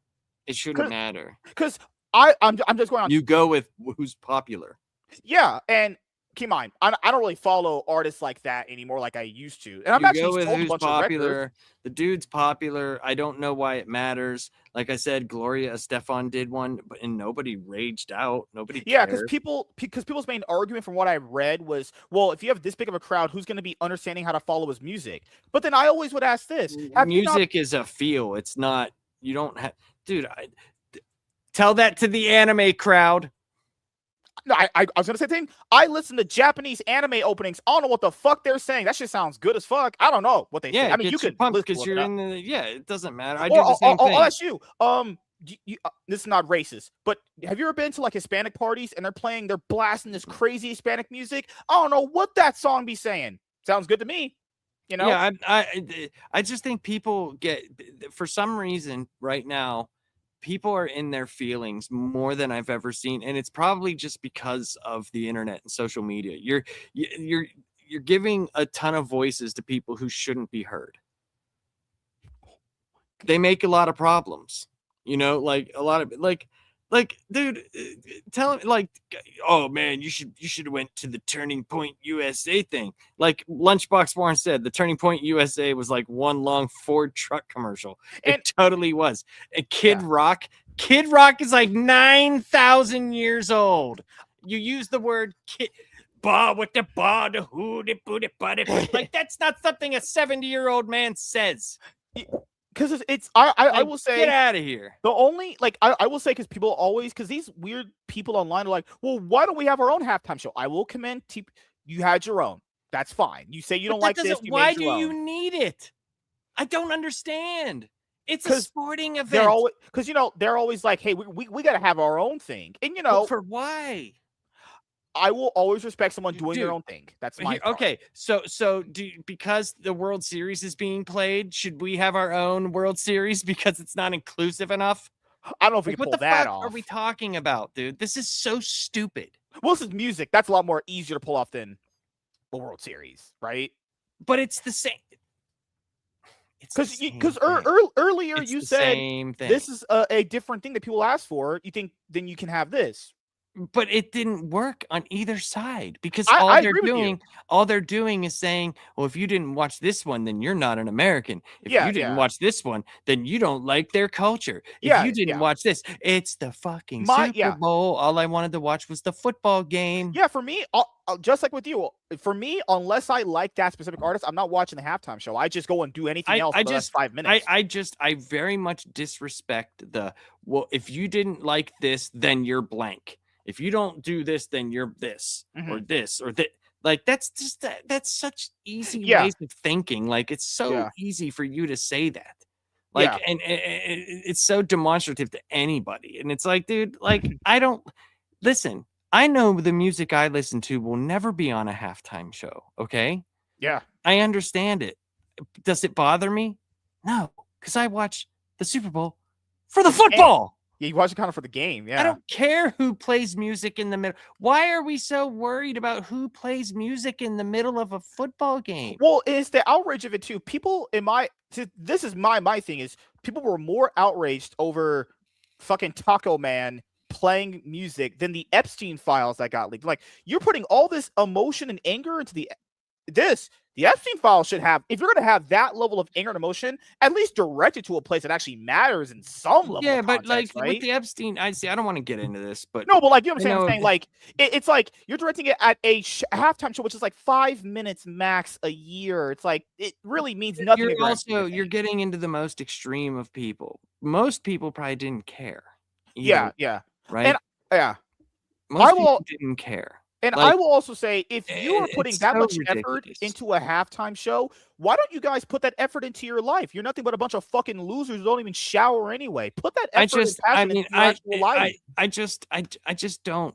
It shouldn't matter. Because I'm just going on. You go with who's popular. Yeah, and keep in mind, I don't really follow artists like that anymore, like I used to. And I'm actually with who's popular. The dude's popular. I don't know why it matters. Like I said, Gloria Estefan did one, and nobody raged out. Nobody. Yeah, because people's main argument from what I read was, well, if you have this big of a crowd, who's going to be understanding how to follow his music? But then I always would ask this: music is a feel. It's not. You don't have, dude. Tell that to the anime crowd. No, I was gonna say the thing. I listen to Japanese anime openings. I don't know what the fuck they're saying. That shit sounds good as fuck. I don't know what they say. I mean, you could pump because you're in the. Yeah, it doesn't matter. I do the same thing. I'll ask you. This is not racist, but have you ever been to like Hispanic parties and they're blasting this crazy Hispanic music? I don't know what that song be saying. Sounds good to me. Yeah, I just think people get, for some reason right now, people are in their feelings more than I've ever seen, and it's probably just because of the internet and social media. You're giving a ton of voices to people who shouldn't be heard. They make a lot of problems, like a lot of like, dude, tell him like, oh man, you should have went to the Turning Point USA thing. Like Lunchbox Warren said, the Turning Point USA was like one long Ford truck commercial. It totally was. And Kid Rock is like 9,000 years old. You use the word kid. Ba with the ba, the hoo, the booty, buddy. Like that's not something a 70-year-old man says. because I Like, will get say out of here. the only like I will say because people always because these weird people online are like, well, why don't we have our own halftime show? I will commend you had your own. That's fine. You say you But don't that like this, doesn't. you Why made do your you own. need it? I don't understand. It's a Because sporting they're event. always because they're always like, hey, we got to have our own thing, and But for why? I will always respect someone doing their Dude, own thing. That's my part. okay. So because the World Series is being played, should we have our own World Series because it's not inclusive enough? I don't know if we Like, can what pull the that fuck are off. we talking about, dude? This is so stupid. Well, this is music. That's a lot more easier to pull off than the World Series, right? But it's the same. Because earlier It's you the said same thing. this is a different thing that people ask for. You think then you can have this. But it didn't work on either side because I agree with you. all they're doing is saying, well, if you didn't watch this one, then you're not an American. If Yeah, you didn't yeah. watch this one, then you don't like their culture. If Yeah, you didn't yeah. watch this, it's the fucking Super Bowl. All I wanted to watch was the football game. Yeah, for me, just like with you, for me, unless I like that specific artist, I'm not watching the halftime show. I just go and do anything else for the last 5 minutes. I very much disrespect well, if you didn't like this, then you're blank. If you don't do this, then you're this or this or that. Like that's such easy ways of thinking. Like it's so easy for you to say that. Like and it's so demonstrative to anybody. And it's like, dude, like I don't listen. I know the music I listen to will never be on a halftime show. Okay. Yeah. I understand it. Does it bother me? No, because I watch the Super Bowl for the football. Yeah, you watch it kind of for the game. Yeah. I don't care who plays music in the middle. Why are we so worried about who plays music in the middle of a football game? Well, it's the outrage of it too. People this is my thing is people were more outraged over fucking Taco Man playing music than the Epstein files that got leaked. Like you're putting all this emotion and anger into the Epstein files should have, if you're going to have that level of anger and emotion, at least direct it to a place that actually matters in some level. Yeah, of but context, like right? with the Epstein, I don't want to get into this, but no, but like you know what I'm saying, like it's like you're directing it at a halftime show, which is like 5 minutes max a year. It's like it really means nothing. You're getting into the most extreme of people. Most people probably didn't care. Either, yeah, right. And, yeah, most people didn't care. And I will also say, if you are putting that much effort into a halftime show, why don't you guys put that effort into your life? You're nothing but a bunch of fucking losers who don't even shower anyway. Put that effort and passion into your actual life. I just don't.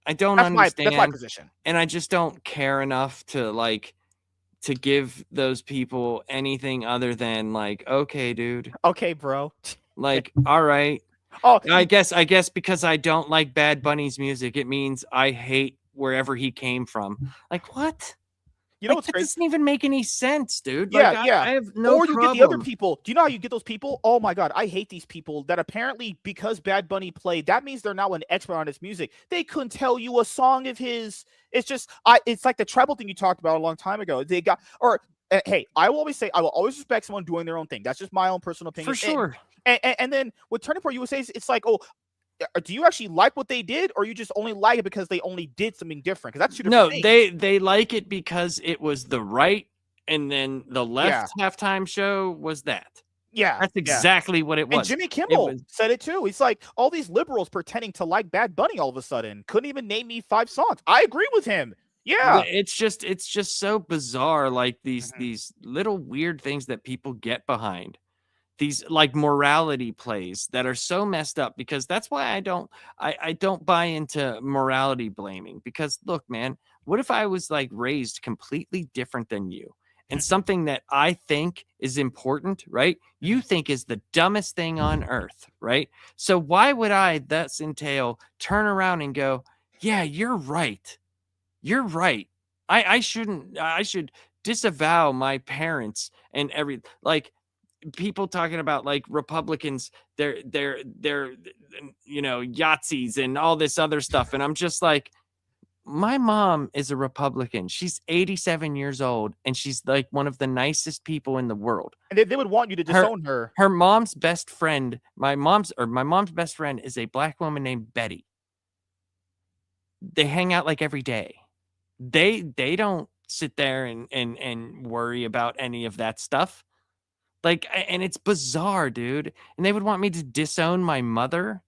I don't understand. That's my position. And I just don't care enough to give those people anything other than like, okay, dude. Okay, bro. Like, all right. Oh, I guess because I don't like Bad Bunny's music, it means I hate wherever he came from. Like what? You know, like, that doesn't even make any sense, dude. Yeah, like, yeah. I have no or you problem. get the other people. Do you know how you get those people? Oh my god, I hate these people that apparently because Bad Bunny played, that means they're now an expert on his music. They couldn't tell you a song of his. It's just it's like the tribal thing you talked about a long time ago. They got hey, I will always say I will always respect someone doing their own thing. That's just my own personal opinion. For sure. And then with Turning Point USA, it's like, oh, do you actually like what they did, or you just only like it because they only did something different? Because that's two different things. They like it because it was the right, and then the left halftime show was that. Yeah, that's exactly what it was. And Jimmy Kimmel said it too. He's like, all these liberals pretending to like Bad Bunny all of a sudden couldn't even name me 5 songs. I agree with him. Yeah, it's just so bizarre. Like these little weird things that people get behind. These like morality plays that are so messed up, because that's why I don't buy into morality blaming. Because look, man, what if I was like raised completely different than you, and something that I think is important, right, you think is the dumbest thing on earth, right? So why would I thus entail turn around and go, yeah, you're right. You're right. I should disavow my parents and people talking about like Republicans, they're Yahtzees and all this other stuff. And I'm just like, my mom is a Republican. She's 87 years old, and she's like one of the nicest people in the world. And they would want you to disown her. Her mom's best friend, my mom's best friend is a black woman named Betty. They hang out like every day. They don't sit there and worry about any of that stuff. Like, and it's bizarre, dude. And they would want me to disown my mother.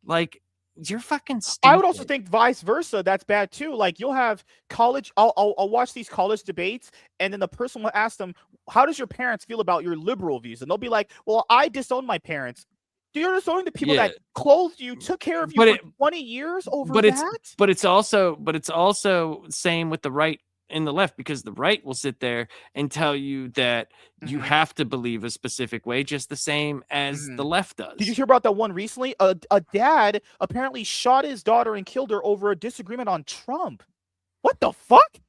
Like, you're fucking stupid. I would also think vice versa. That's bad too. Like you'll have college. I'll watch these college debates, and then the person will ask them, "How does your parents feel about your liberal views?" And they'll be like, "Well, I disown my parents." Do you disown the people that clothed you, took care of you for 20 years over that? But it's also same with the right and the left, because the right will sit there and tell you that you have to believe a specific way, just the same as the left does. Did you hear about that one recently? A dad apparently shot his daughter and killed her over a disagreement on Trump. What the fuck?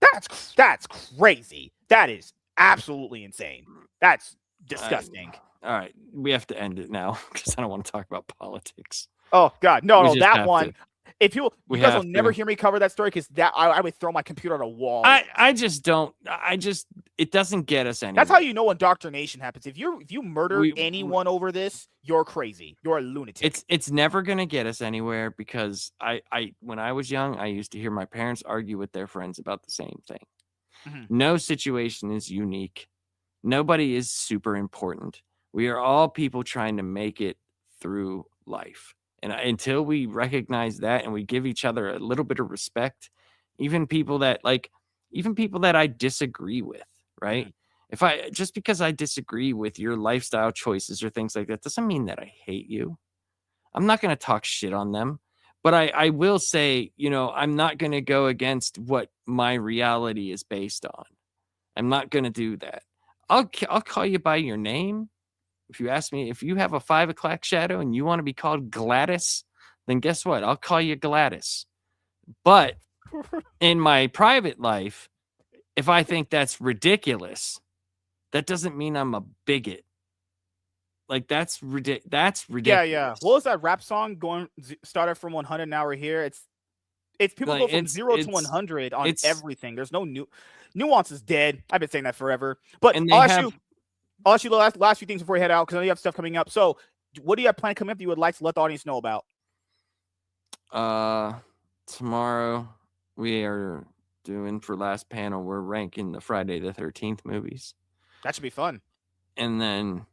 That's crazy. That is absolutely insane. That's disgusting. All right, we have to end it now because I don't want to talk about politics. Oh God, no, that one. If you guys will never to. hear me cover that story, because that I would throw my computer at a wall. I just don't. It doesn't get us anywhere. That's how you know indoctrination happens. If you murder anyone over this, you're crazy. You're a lunatic. It's never gonna get us anywhere, because when I was young, I used to hear my parents argue with their friends about the same thing. No situation is unique. Nobody is super important. We are all people trying to make it through life. And until we recognize that and we give each other a little bit of respect, even people that I disagree with, right? Just because I disagree with your lifestyle choices or things like that doesn't mean that I hate you. I'm not going to talk shit on them, but I will say, I'm not going to go against what my reality is based on. I'm not going to do that. I'll call you by your name. If you ask me, if you have a 5 o'clock shadow and you want to be called Gladys, then guess what? I'll call you Gladys. But in my private life, if I think that's ridiculous, that doesn't mean I'm a bigot. Like that's ridiculous. Yeah. What was that rap song started from 100, now we're here? It's people Like, go from 0 to 100 on everything. There's no nuance is dead. I've been saying that forever. But I'll ask you the last few things before you head out, because I know you have stuff coming up. So, what do you have planned coming up that you would like to let the audience know about? Tomorrow we are doing, for last panel, we're ranking the Friday the 13th movies. That should be fun. And then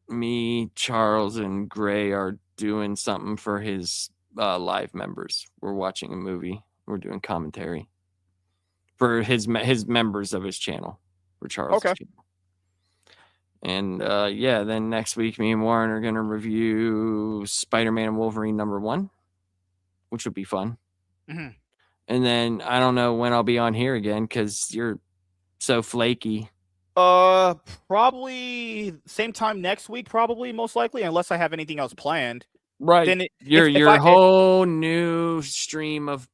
me, Charles, and Gray are doing something for his live members. We're watching a movie. We're doing commentary for his members of his channel, for Charles' channel. And then next week, me and Warren are going to review Spider-Man and Wolverine #1, which will be fun. And then I don't know when I'll be on here again, because you're so flaky. Probably same time next week, probably, most likely, unless I have anything else planned. Right. Then your whole new stream of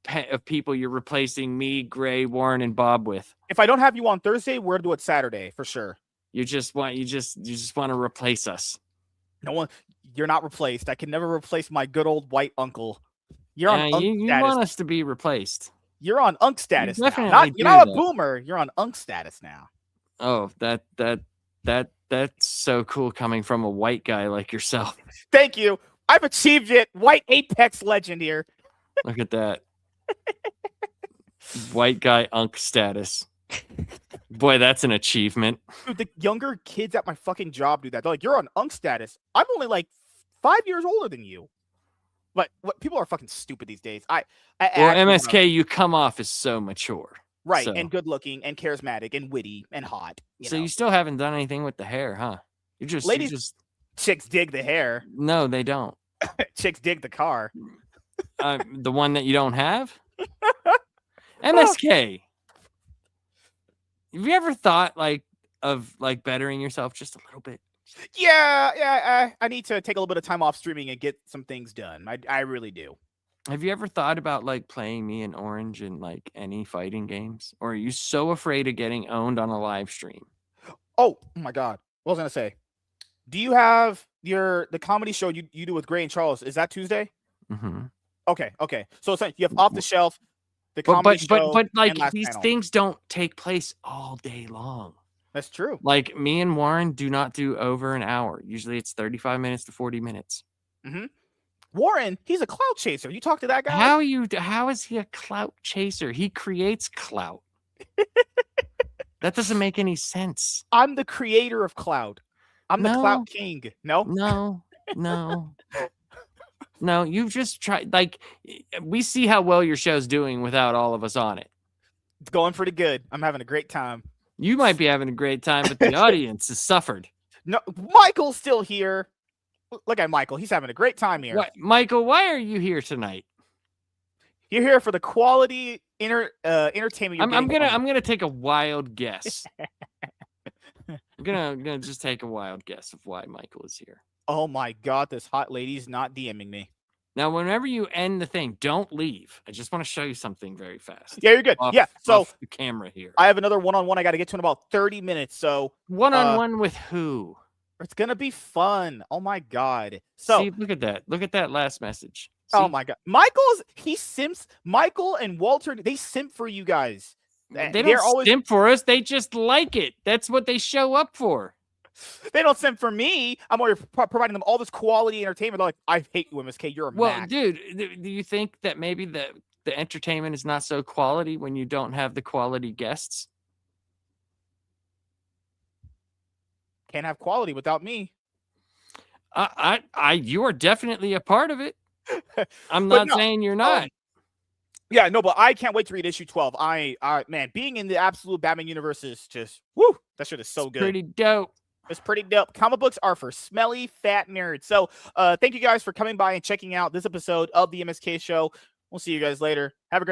people you're replacing me, Gray, Warren, and Bob with. If I don't have you on Thursday, we're going to do it Saturday for sure. You just want to replace us. No one, you're not replaced. I can never replace my good old white uncle. You're on Unk you status. Want us to be replaced. You're on Unk status now. You're not a boomer. You're on Unk status now. Oh, that's so cool coming from a white guy like yourself. Thank you. I've achieved it. White Apex legend here. Look at that. White guy Unk status. Boy, that's an achievement. Dude, the younger kids at my fucking job do that. They're like, you're on Unk status. I'm only like 5 years older than you. But what people are fucking stupid these days. MSK, you come off as so mature. Right, so. And good looking and charismatic and witty and hot. You still haven't done anything with the hair, huh? Chicks dig the hair. No, they don't. Chicks dig the car. The one that you don't have? MSK. Have you ever thought of bettering yourself just a little bit? Yeah. I need to take a little bit of time off streaming and get some things done. I really do. Have you ever thought about playing me in Orange in any fighting games? Or are you so afraid of getting owned on a live stream? Oh my God. What was I gonna say? Do you have the comedy show you do with Gray and Charles? Is that Tuesday? Mm-hmm. Okay. So it's you have Off the Shelf, the comedy show, but these panel. Things don't take place all day long. That's true. Me and Warren do not do over an hour. Usually it's 35 minutes to 40 minutes. Mm-hmm. Warren, he's a clout chaser. You talk to that guy? How is he a clout chaser? He creates clout. That doesn't make any sense. I'm the creator of Cloud. I'm the No. Cloud King. No? No, you've just tried. Like, we see how well your show's doing without all of us on it. It's going pretty good. I'm having a great time. You might be having a great time, but the audience has suffered. No, Michael's still here. Look at Michael. He's having a great time here. What, Michael, why are you here tonight? You're here for the quality entertainment. I'm gonna take a wild guess. I'm gonna just take a wild guess of why Michael is here. Oh my God, this hot lady's not DMing me. Now, whenever you end the thing, don't leave. I just want to show you something very fast. Yeah, you're good. So off the camera here. I have another one-on-one I got to get to in about 30 minutes. So one-on-one with who? It's gonna be fun. Oh my God. So see, look at that. Look at that last message. See? Oh my God. He simps. Michael and Walter, they simp for you guys. They don't simp for us. They just like it. That's what they show up for. They don't simp for me. I'm already providing them all this quality entertainment. They're like, I hate you, MSK. You're a Mac. Dude, do you think that maybe the entertainment is not so quality when you don't have the quality guests? Can't have quality without me. You are definitely a part of it. I'm not saying you're not. Yeah, no, but I can't wait to read issue 12. Man, being in the absolute Batman universe is just, woo, that shit is so good. Pretty dope. It's pretty dope. Comic books are for smelly, fat nerds. So thank you guys for coming by and checking out this episode of the MSK Show. We'll see you guys later. Have a great